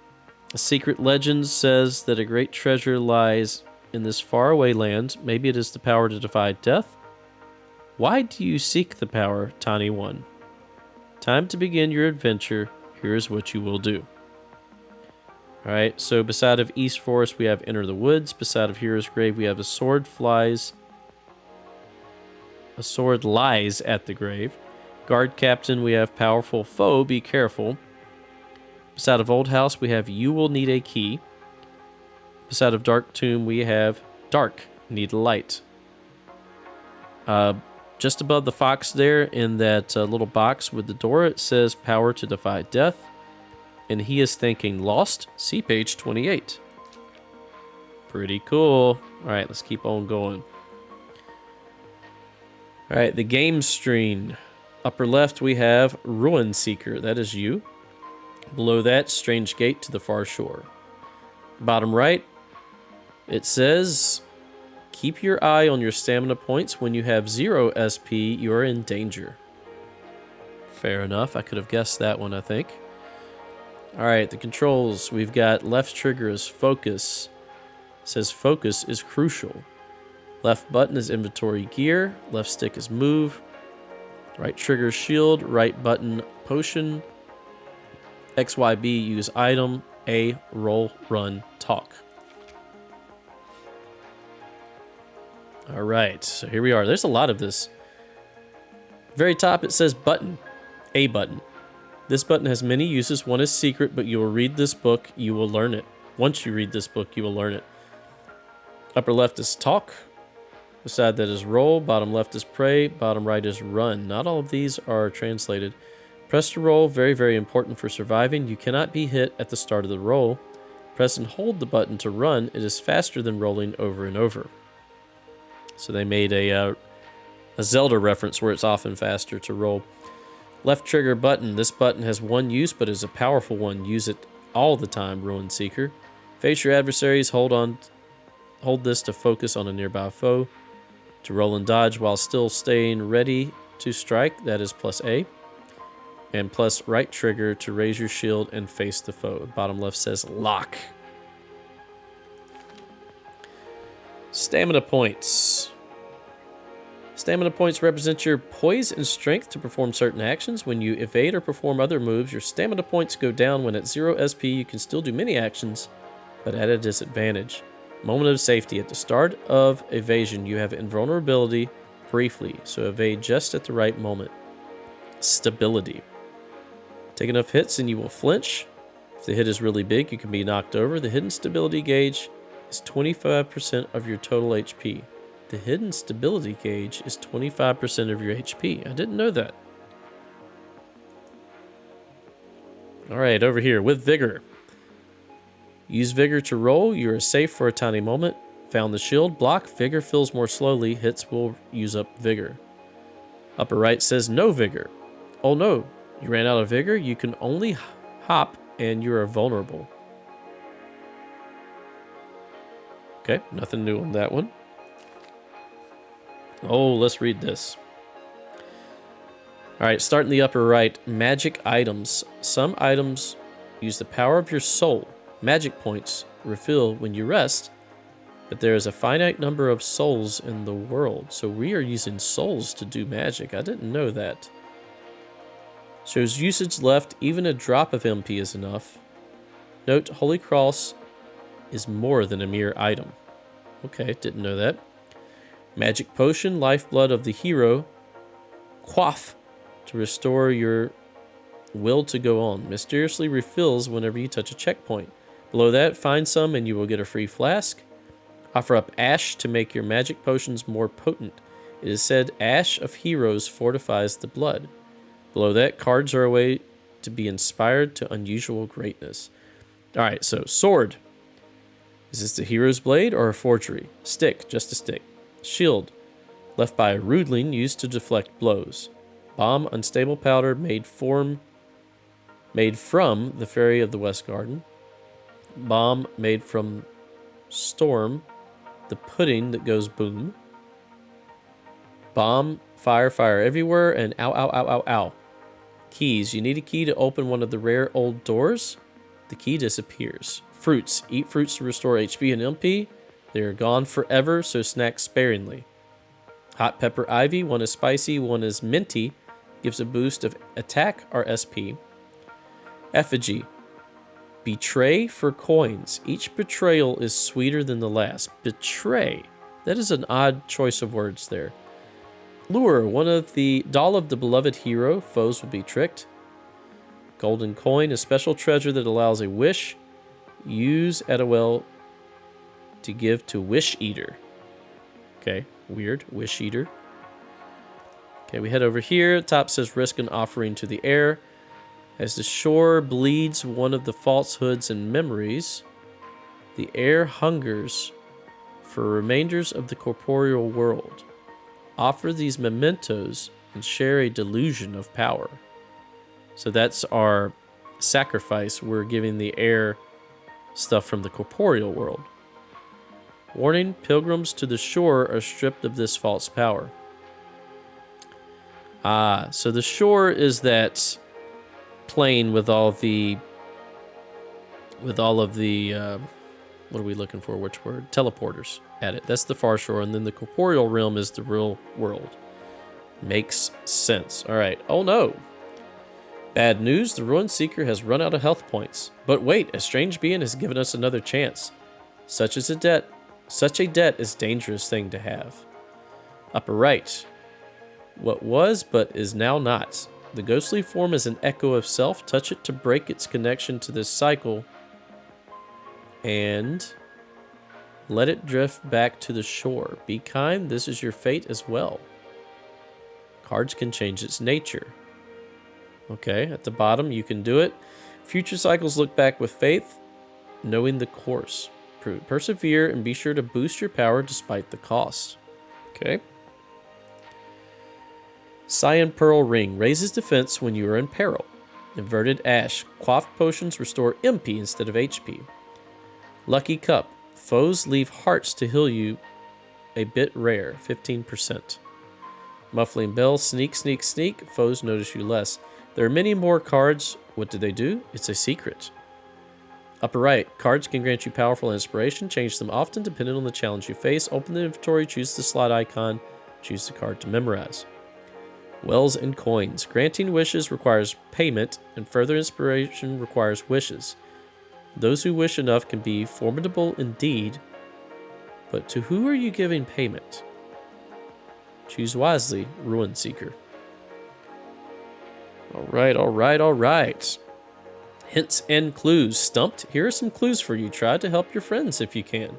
A secret legend says that a great treasure lies in this faraway land. Maybe it is the power to defy death. Why do you seek the power, tiny one? Time to begin your adventure. Here is what you will do. All right, so beside of East Forest, we have Enter the Woods. Beside of Hero's Grave, we have A sword lies at the grave. Guard Captain, we have Powerful Foe, be careful. Beside of Old House, we have You Will Need a Key. Beside of Dark Tomb, we have Dark, Need a Light. Just above the fox there in that little box with the door, it says Power to Defy Death. And he is thinking Lost. See page 28. Pretty cool. All right, let's keep on going. All right, the game screen. Upper left, we have Ruin Seeker. That is you. Below that, Strange Gate to the Far Shore. Bottom right, it says, keep your eye on your stamina points. When you have 0 SP, you are in danger. Fair enough. I could have guessed that one, I think. All right, the controls. We've got left trigger is focus. It says focus is crucial. Left button is inventory gear. Left stick is move. Right trigger shield. Right button potion. XYB use item. A roll, run, talk. All right, so here we are. There's a lot of this. Very top it says button. A button. This button has many uses. One is secret, but you will read this book, you will learn it. Once you read this book, you will learn it. Upper left is talk. Beside that is roll. Bottom left is pray. Bottom right is run. Not all of these are translated. Press to roll. Very, very important for surviving. You cannot be hit at the start of the roll. Press and hold the button to run. It is faster than rolling over and over. So they made a Zelda reference where it's often faster to roll. Left trigger button. This button has one use, but is a powerful one. Use it all the time, Ruin Seeker. Face your adversaries. Hold this to focus on a nearby foe. To roll and dodge while still staying ready to strike. That is plus A. And plus right trigger to raise your shield and face the foe. Bottom left says lock. Stamina points. Stamina points represent your poise and strength to perform certain actions. When you evade or perform other moves, your stamina points go down. When at 0 SP, you can still do many actions, but at a disadvantage. Moment of safety. At the start of evasion, you have invulnerability briefly, so evade just at the right moment. Stability. Take enough hits and you will flinch. If the hit is really big, you can be knocked over. The hidden stability gauge is 25% of your total HP. The hidden stability gauge is 25% of your HP. I didn't know that. All right, over here with Vigor. Use Vigor to roll. You are safe for a tiny moment. Found the shield. Block. Vigor fills more slowly. Hits will use up Vigor. Upper right says no Vigor. Oh no, you ran out of Vigor. You can only hop and you are vulnerable. Okay, nothing new on that one. Oh, let's read this. All right, starting the upper right, magic items. Some items use the power of your soul. Magic points refill when you rest, but there is a finite number of souls in the world, so we are using souls to do magic. I didn't know that. Shows usage left. Even a drop of MP is enough. Note, Holy Cross is more than a mere item. Okay, didn't know that. Magic potion, lifeblood of the hero. Quaff, to restore your will to go on. Mysteriously refills whenever you touch a checkpoint. Below that, find some and you will get a free flask. Offer up ash to make your magic potions more potent. It is said ash of heroes fortifies the blood. Below that, cards are a way to be inspired to unusual greatness. Alright, so sword. Is this the hero's blade or a forgery? Stick, just a stick. Shield, left by a rudling used to deflect blows. Bomb, unstable powder made from the Fairy of the West Garden. Bomb made from storm, the pudding that goes boom. Bomb, fire, fire everywhere, and ow, ow, ow, ow, ow. Keys, you need a key to open one of the rare old doors. The key disappears. Fruits, eat fruits to restore HP and MP. They are gone forever, so snack sparingly. Hot pepper ivy, one is spicy, one is minty. Gives a boost of attack or SP. Effigy. Betray for coins. Each betrayal is sweeter than the last. Betray. That is an odd choice of words there. Lure. One of the doll of the beloved hero. Foes will be tricked. Golden coin, a special treasure that allows a wish. Use at a well to give to Wish Eater. Okay, weird. Wish Eater. Okay, we head over here. Top says risk an offering to the air. As the shore bleeds one of the falsehoods and memories, the air hungers for remainders of the corporeal world. Offer these mementos and share a delusion of power. So that's our sacrifice. We're giving the air stuff from the corporeal world. Warning, pilgrims to the shore are stripped of this false power. Ah, so the shore is that plane with all of the what are we looking for? Which word? Teleporters at it. That's the far shore, and then the corporeal realm is the real world. Makes sense. All right. Oh no. Bad news, the Ruin Seeker has run out of health points. But wait, a strange being has given us another chance. Such a debt is a dangerous thing to have. Upper right. What was but is now not. The ghostly form is an echo of self. Touch it to break its connection to this cycle. And let it drift back to the shore. Be kind, this is your fate as well. Cards can change its nature. Okay, at the bottom, you can do it. Future cycles look back with faith, knowing the course. Persevere and be sure to boost your power despite the cost. Okay. Cyan Pearl Ring raises defense when you are in peril. Inverted Ash. Quaffed potions restore MP instead of HP. Lucky Cup. Foes leave hearts to heal you. A bit rare. 15%. Muffling Bell. Sneak, sneak, sneak. Foes notice you less. There are many more cards. What do they do? It's a secret. Upper right. Cards can grant you powerful inspiration. Change them often depending on the challenge you face. Open the inventory. Choose the slot icon. Choose the card to memorize. Wells and coins. Granting wishes requires payment, and further inspiration requires wishes. Those who wish enough can be formidable indeed, but to who are you giving payment? Choose wisely, Ruin Seeker. Alright. Hints and clues. Stumped? Here are some clues for you. Try to help your friends if you can.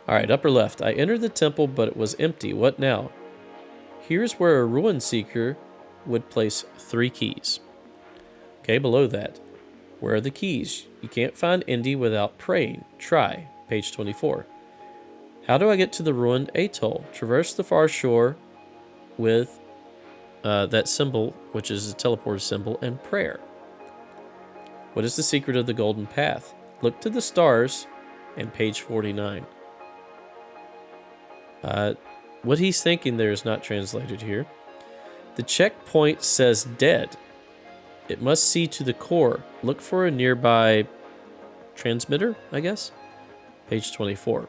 Alright, upper left. I entered the temple, but it was empty. What now? Here's where a Ruin Seeker would place 3 keys. Okay, below that. Where are the keys? You can't find Indy without praying. Try. Page 24. How do I get to the ruined atoll? Traverse the far shore with that symbol, which is a teleporter symbol, and prayer. What is the secret of the golden path? Look to the stars and page 49. What he's thinking there is not translated here. The checkpoint says dead. It must see to the core. Look for a nearby transmitter, I guess? Page 24.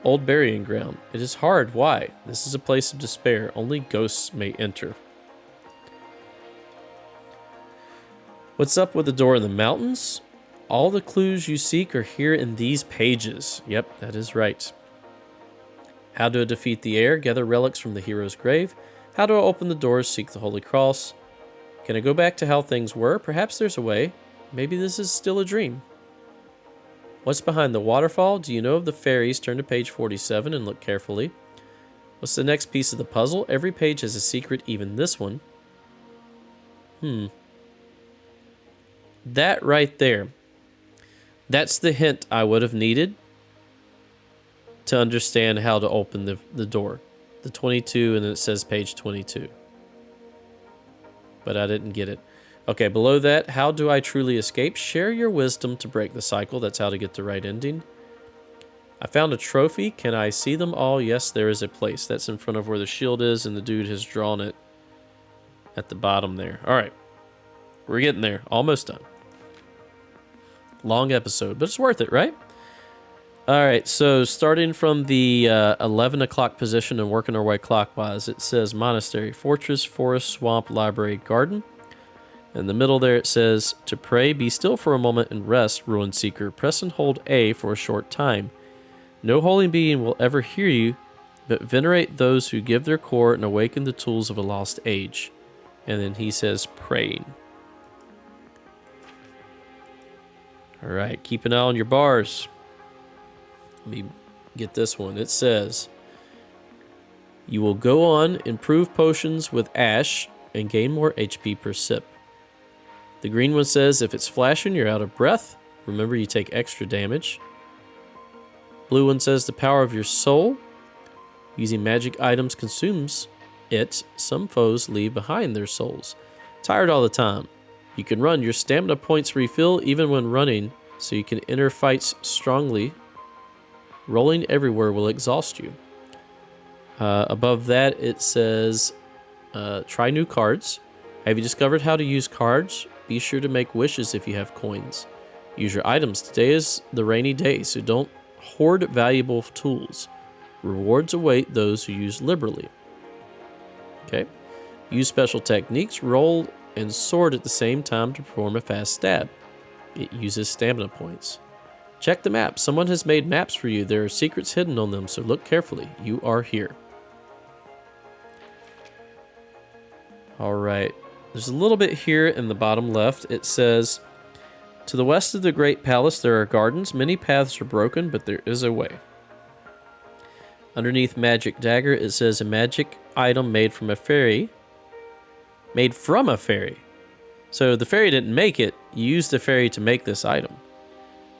Old burying ground. It is hard. Why? This is a place of despair. Only ghosts may enter. What's up with the door in the mountains? All the clues you seek are here in these pages. Yep, that is right. How to defeat the air? Gather relics from the hero's grave. How to open the doors? Seek the Holy Cross. Can I go back to how things were? Perhaps there's a way. Maybe this is still a dream. What's behind the waterfall? Do you know of the fairies? Turn to page 47 and look carefully. What's the next piece of the puzzle? Every page has a secret, even this one. That right there. That's the hint I would have needed to understand how to open the door. The 22, and then it says page 22. But I didn't get it. Okay, below that, how do I truly escape? Share your wisdom to break the cycle. That's how to get the right ending. I found a trophy. Can I see them all? Yes, there is a place. That's in front of where the shield is, and the dude has drawn it at the bottom there. All right. We're getting there. Almost done. Long episode, but it's worth it, right? All right, so starting from the 11 o'clock position and working our way clockwise, it says monastery, fortress, forest, swamp, library, garden. In the middle there it says, to pray, be still for a moment and rest, Ruin Seeker. Press and hold A for a short time. No holy being will ever hear you, but venerate those who give their core and awaken the tools of a lost age. And then he says praying. All right, keep an eye on your bars. Let me get this one. It says, you will go on, improve potions with ash, and gain more HP per sip. The green one says, if it's flashing, you're out of breath. Remember, you take extra damage. Blue one says, the power of your soul. Using magic items consumes it. Some foes leave behind their souls. Tired all the time. You can run. Your stamina points refill even when running, so you can enter fights strongly. Rolling everywhere will exhaust you. Above that, it says, try new cards. Have you discovered how to use cards? Be sure to make wishes if you have coins. Use your items. Today is the rainy day, so don't hoard valuable tools. Rewards await those who use liberally. Okay. Use special techniques. Roll and sword at the same time to perform a fast stab. It uses stamina points. Check the map. Someone has made maps for you. There are secrets hidden on them, so look carefully. You are here. All right. There's a little bit here in the bottom left. It says, to the west of the Great Palace there are gardens. Many paths are broken, but there is a way. Underneath Magic Dagger, it says a magic item made from a fairy. Made from a fairy. So the fairy didn't make it. You used the fairy to make this item.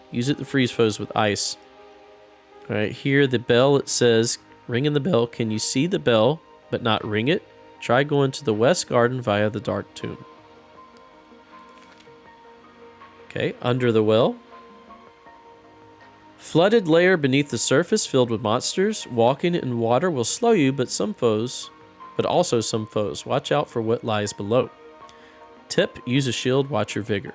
Use it to freeze foes with ice. All right, here the bell, it says, ringing the bell. Can you see the bell, but not ring it? Try going to the west garden via the dark tomb. Okay, under the well. Flooded layer beneath the surface filled with monsters. Walking in water will slow you, but also some foes. Watch out for what lies below. Tip, use a shield, watch your vigor.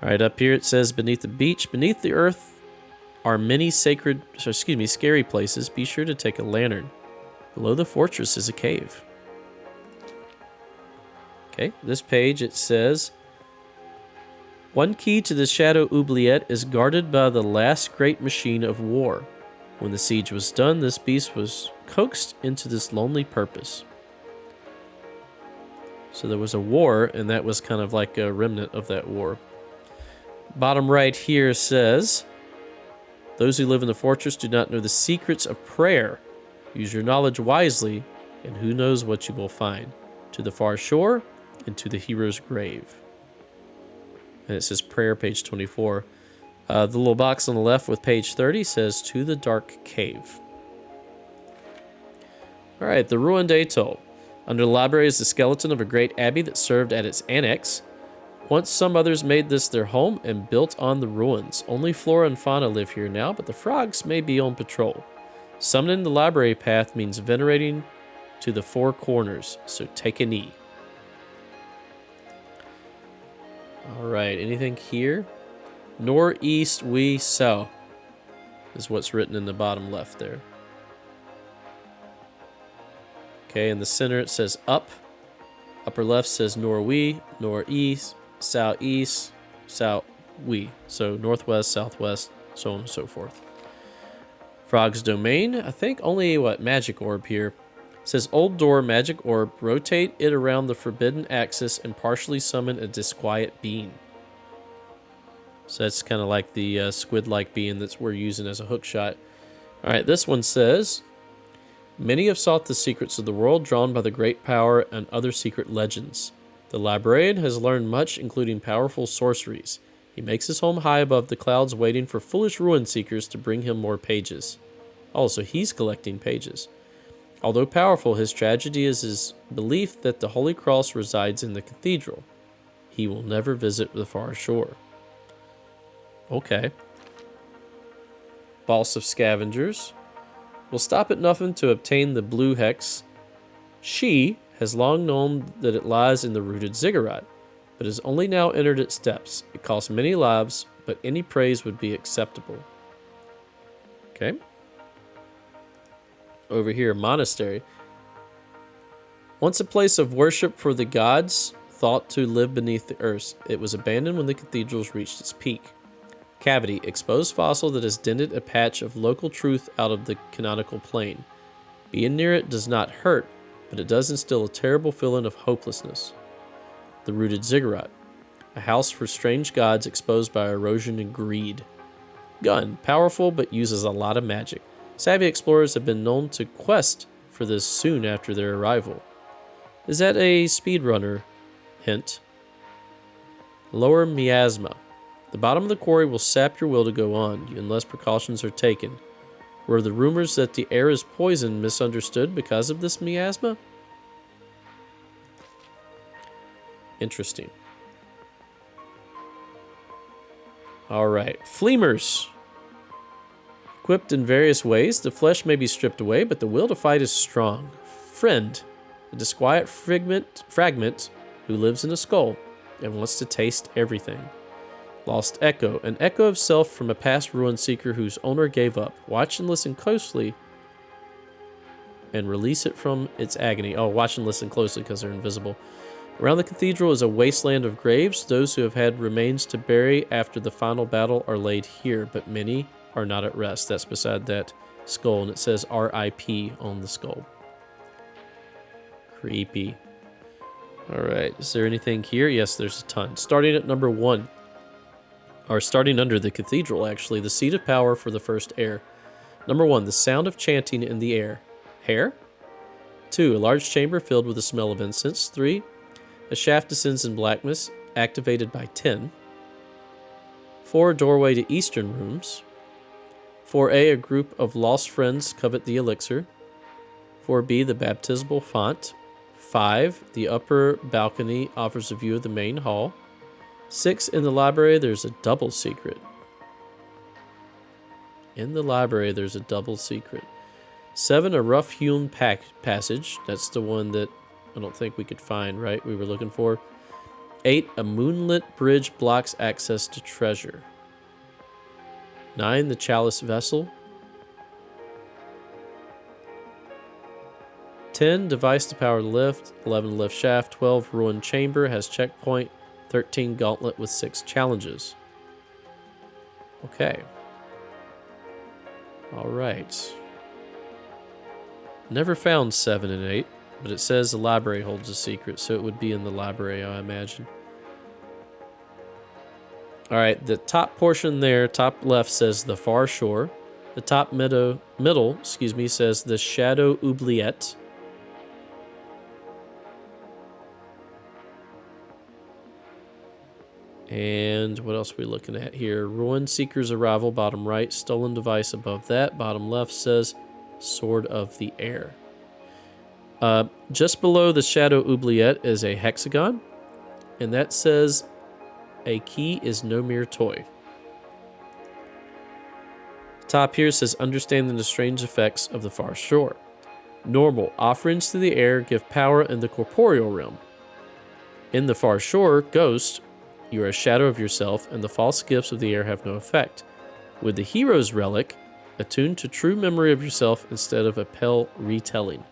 All right, up here it says beneath the beach, beneath the earth are many scary places. Be sure to take a lantern. Below the fortress is a cave. Okay, this page it says, one key to the Shadow Oubliette is guarded by the last great machine of war. When the siege was done, this beast was coaxed into this lonely purpose. So there was a war, and that was kind of like a remnant of that war. Bottom right here says, those who live in the fortress do not know the secrets of prayer. Use your knowledge wisely, and who knows what you will find. To the far shore, and to the hero's grave. And it says prayer, page 24. The little box on the left with page 30 says to the dark cave. All right, the ruined atoll. Under the library is the skeleton of a great abbey that served at its annex. Once some others made this their home and built on the ruins. Only flora and fauna live here now, but the frogs may be on patrol. Summoning the library path means venerating to the four corners, so take a knee. All right, anything here? Northeast we south is what's written in the bottom left there. Okay, in the center it says up. Upper left says nor-we, northeast, southeast, south-we. So northwest, southwest, so on and so forth. Frog's Domain, I think only, magic orb here. It says old door, magic orb, rotate it around the forbidden axis and partially summon a disquiet being. So that's kind of like the squid-like being that we're using as a hook shot. All right, this one says, many have sought the secrets of the world, drawn by the great power and other secret legends. The librarian has learned much, including powerful sorceries. He makes his home high above the clouds, waiting for foolish ruin seekers to bring him more pages. Also, he's collecting pages. Although powerful, his tragedy is his belief that the Holy Cross resides in the cathedral. He will never visit the far shore. Okay. Boss of Scavengers. Will stop at nothing to obtain the blue hex. She has long known that it lies in the rooted ziggurat, but has only now entered its depths. It costs many lives, but any praise would be acceptable. Okay. Over here, monastery. Once a place of worship for the gods, thought to live beneath the earth, it was abandoned when the cathedrals reached its peak. Cavity, exposed fossil that has dented a patch of local truth out of the canonical plane. Being near it does not hurt, but it does instill a terrible feeling of hopelessness. The rooted ziggurat. A house for strange gods exposed by erosion and greed. Gun. Powerful, but uses a lot of magic. Savvy explorers have been known to quest for this soon after their arrival. Is that a speedrunner hint? Lower miasma. The bottom of the quarry will sap your will to go on, unless precautions are taken. Were the rumors that the air is poisoned misunderstood because of this miasma? Interesting. Alright. Fleemers. Equipped in various ways, the flesh may be stripped away, but the will to fight is strong. Friend. A disquiet fragment who lives in a skull and wants to taste everything. Lost Echo. An echo of self from a past ruin seeker whose owner gave up. Watch and listen closely and release it from its agony. Oh, watch and listen closely because they're invisible. Around the cathedral is a wasteland of graves. Those who have had remains to bury after the final battle are laid here, but many are not at rest. That's beside that skull, and it says R.I.P. on the skull. Creepy. Alright, is there anything here? Yes, there's a ton. Starting at number 1. Or starting under the cathedral, actually. The seat of power for the first air. Number 1, the sound of chanting in the air. Hair? 2, a large chamber filled with the smell of incense. 3, a shaft descends in blackness, activated by 10. 4, doorway to eastern rooms. 4a, a group of lost friends covet the elixir. 4b, the baptismal font. 5, the upper balcony offers a view of the main hall. 6, in the library, there's a double secret. In the library, there's a double secret. 7, a rough-hewn passage. That's the one that I don't think we could find, right? We were looking for. 8, a moonlit bridge blocks access to treasure. 9, the chalice vessel. 10, device to power the lift. 11, lift shaft. 12, ruined chamber, has checkpoint. 13, gauntlet with 6 challenges. Okay. Alright. Never found 7 and 8, but it says the library holds a secret, so it would be in the library, I imagine. Alright, the top portion there, top left, says the far shore. The top middle, says the shadow oubliette. And what else are we looking at here? Ruined Seeker's Arrival, bottom right. Stolen Device above that. Bottom left says Sword of the Air. Just below the Shadow Oubliette is a hexagon. And that says, a key is no mere toy. Top here says, understanding the strange effects of the far shore. Normal. Offerings to the air give power in the corporeal realm. In the far shore, Ghost, you are a shadow of yourself, and the false gifts of the air have no effect. With the hero's relic, attuned to true memory of yourself instead of a pale retelling.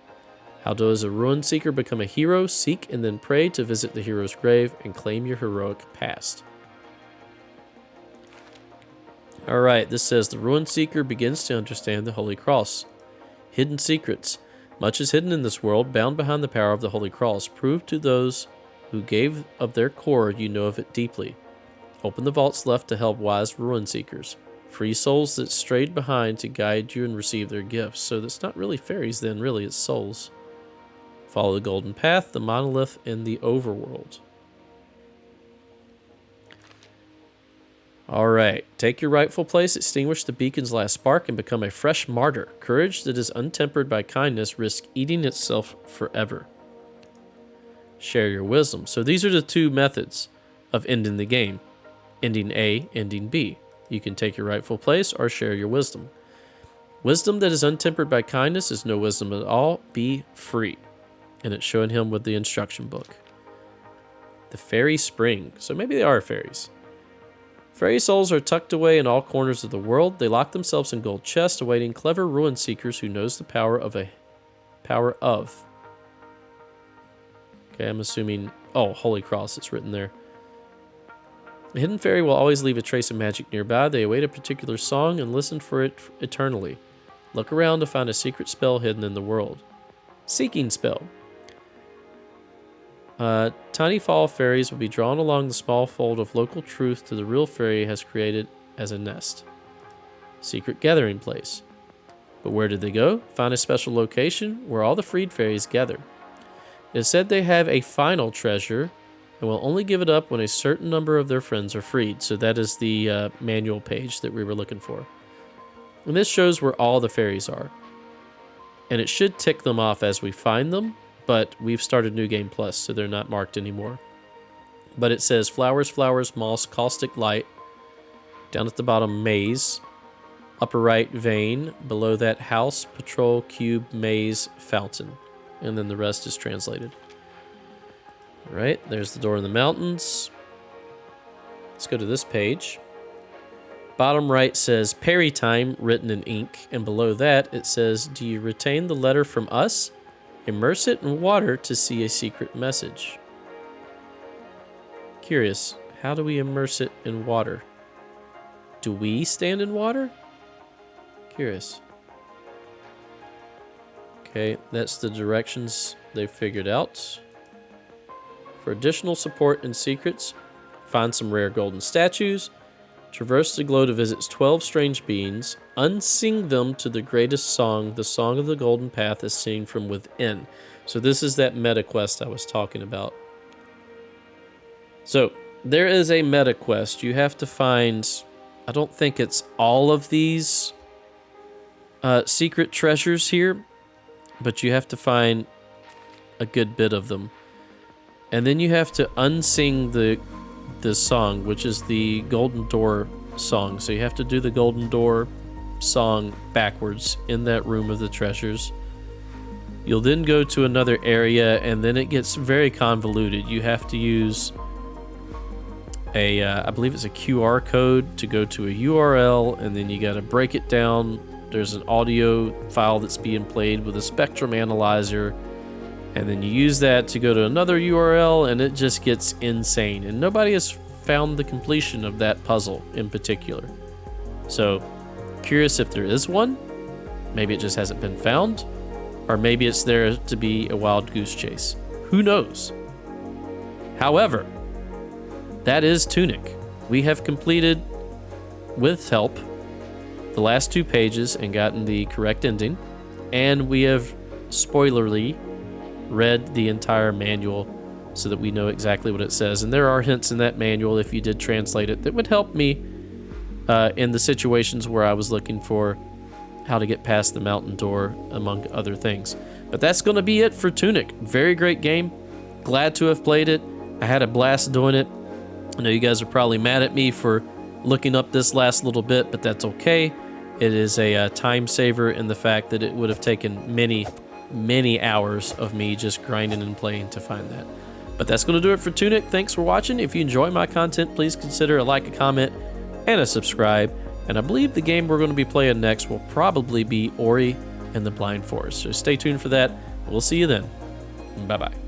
How does a ruined seeker become a hero? Seek and then pray to visit the hero's grave and claim your heroic past. Alright, this says the ruined seeker begins to understand the Holy Cross. Hidden secrets. Much is hidden in this world, bound behind the power of the Holy Cross. Prove to those who gave of their core you know of it deeply. Open the vaults left to help wise ruin seekers. Free souls that strayed behind to guide you and receive their gifts. So that's not really fairies then, really, it's souls. Follow the golden path, the monolith in the overworld. Alright, take your rightful place, extinguish the beacon's last spark, and become a fresh martyr. Courage that is untempered by kindness risks eating itself forever. Share your wisdom. So these are the two methods of ending the game. Ending A, ending B. You can take your rightful place or share your wisdom. Wisdom that is untempered by kindness is no wisdom at all. Be free. And it's showing him with the instruction book. The fairy spring. So maybe they are fairies. Fairy souls are tucked away in all corners of the world. They lock themselves in gold chests, awaiting clever ruin seekers who knows the power of. Okay, I'm assuming... Oh, Holy Cross, it's written there. A hidden fairy will always leave a trace of magic nearby. They await a particular song and listen for it eternally. Look around to find a secret spell hidden in the world. Seeking spell. Tiny fall fairies will be drawn along the small fold of local truth to the real fairy has created as a nest. Secret gathering place. But where did they go? Find a special location where all the freed fairies gather. It is said they have a final treasure and will only give it up when a certain number of their friends are freed. So that is the manual page that we were looking for. And this shows where all the fairies are. And it should tick them off as we find them, but we've started New Game Plus, so they're not marked anymore. But it says flowers, flowers, moss, caustic light. Down at the bottom, maze. Upper right, vein. Below that, house, patrol, cube, maze, fountain. And then the rest is translated. All right, there's the door in the mountains. Let's go to this page. Bottom right says Perry Time written in ink, and below that it says, do you retain the letter from us? Immerse it in water to see a secret message. Curious, how do we immerse it in water? Do we stand in water? Curious. Okay, that's the directions they've figured out. For additional support and secrets, find some rare golden statues, traverse the glow to visit 12 strange beings, unsing them to the greatest song. The song of the golden path is seen from within. So this is that meta quest I was talking about. So there is a meta quest. You have to find, I don't think it's all of these secret treasures here, but you have to find a good bit of them. And then you have to unsing the song, which is the Golden Door song. So you have to do the Golden Door song backwards in that room of the treasures. You'll then go to another area, and then it gets very convoluted. You have to use a, I believe it's a QR code to go to a URL, and then you got to break it down. There's an audio file that's being played with a spectrum analyzer, and then you use that to go to another URL, and it just gets insane. And nobody has found the completion of that puzzle in particular. So, curious if there is one. Maybe it just hasn't been found. Or maybe it's there to be a wild goose chase. Who knows? However, that is Tunic. We have completed, with help, the last 2 pages and gotten the correct ending. And we have, spoilerly, read the entire manual so that we know exactly what it says. And there are hints in that manual, if you did translate it, that would help me in the situations where I was looking for how to get past the mountain door, among other things. But that's going to be it for Tunic. Very great game. Glad to have played it. I had a blast doing it. I know you guys are probably mad at me for looking up this last little bit, but that's okay. It is a time saver in the fact that it would have taken many hours of me just grinding and playing to find that. But that's going to do it for Tunic. Thanks for watching. If you enjoy my content, please consider a like, a comment, and a subscribe. And I believe the game we're going to be playing next will probably be Ori and the Blind Forest. So stay tuned for that. We'll see you then. Bye-bye.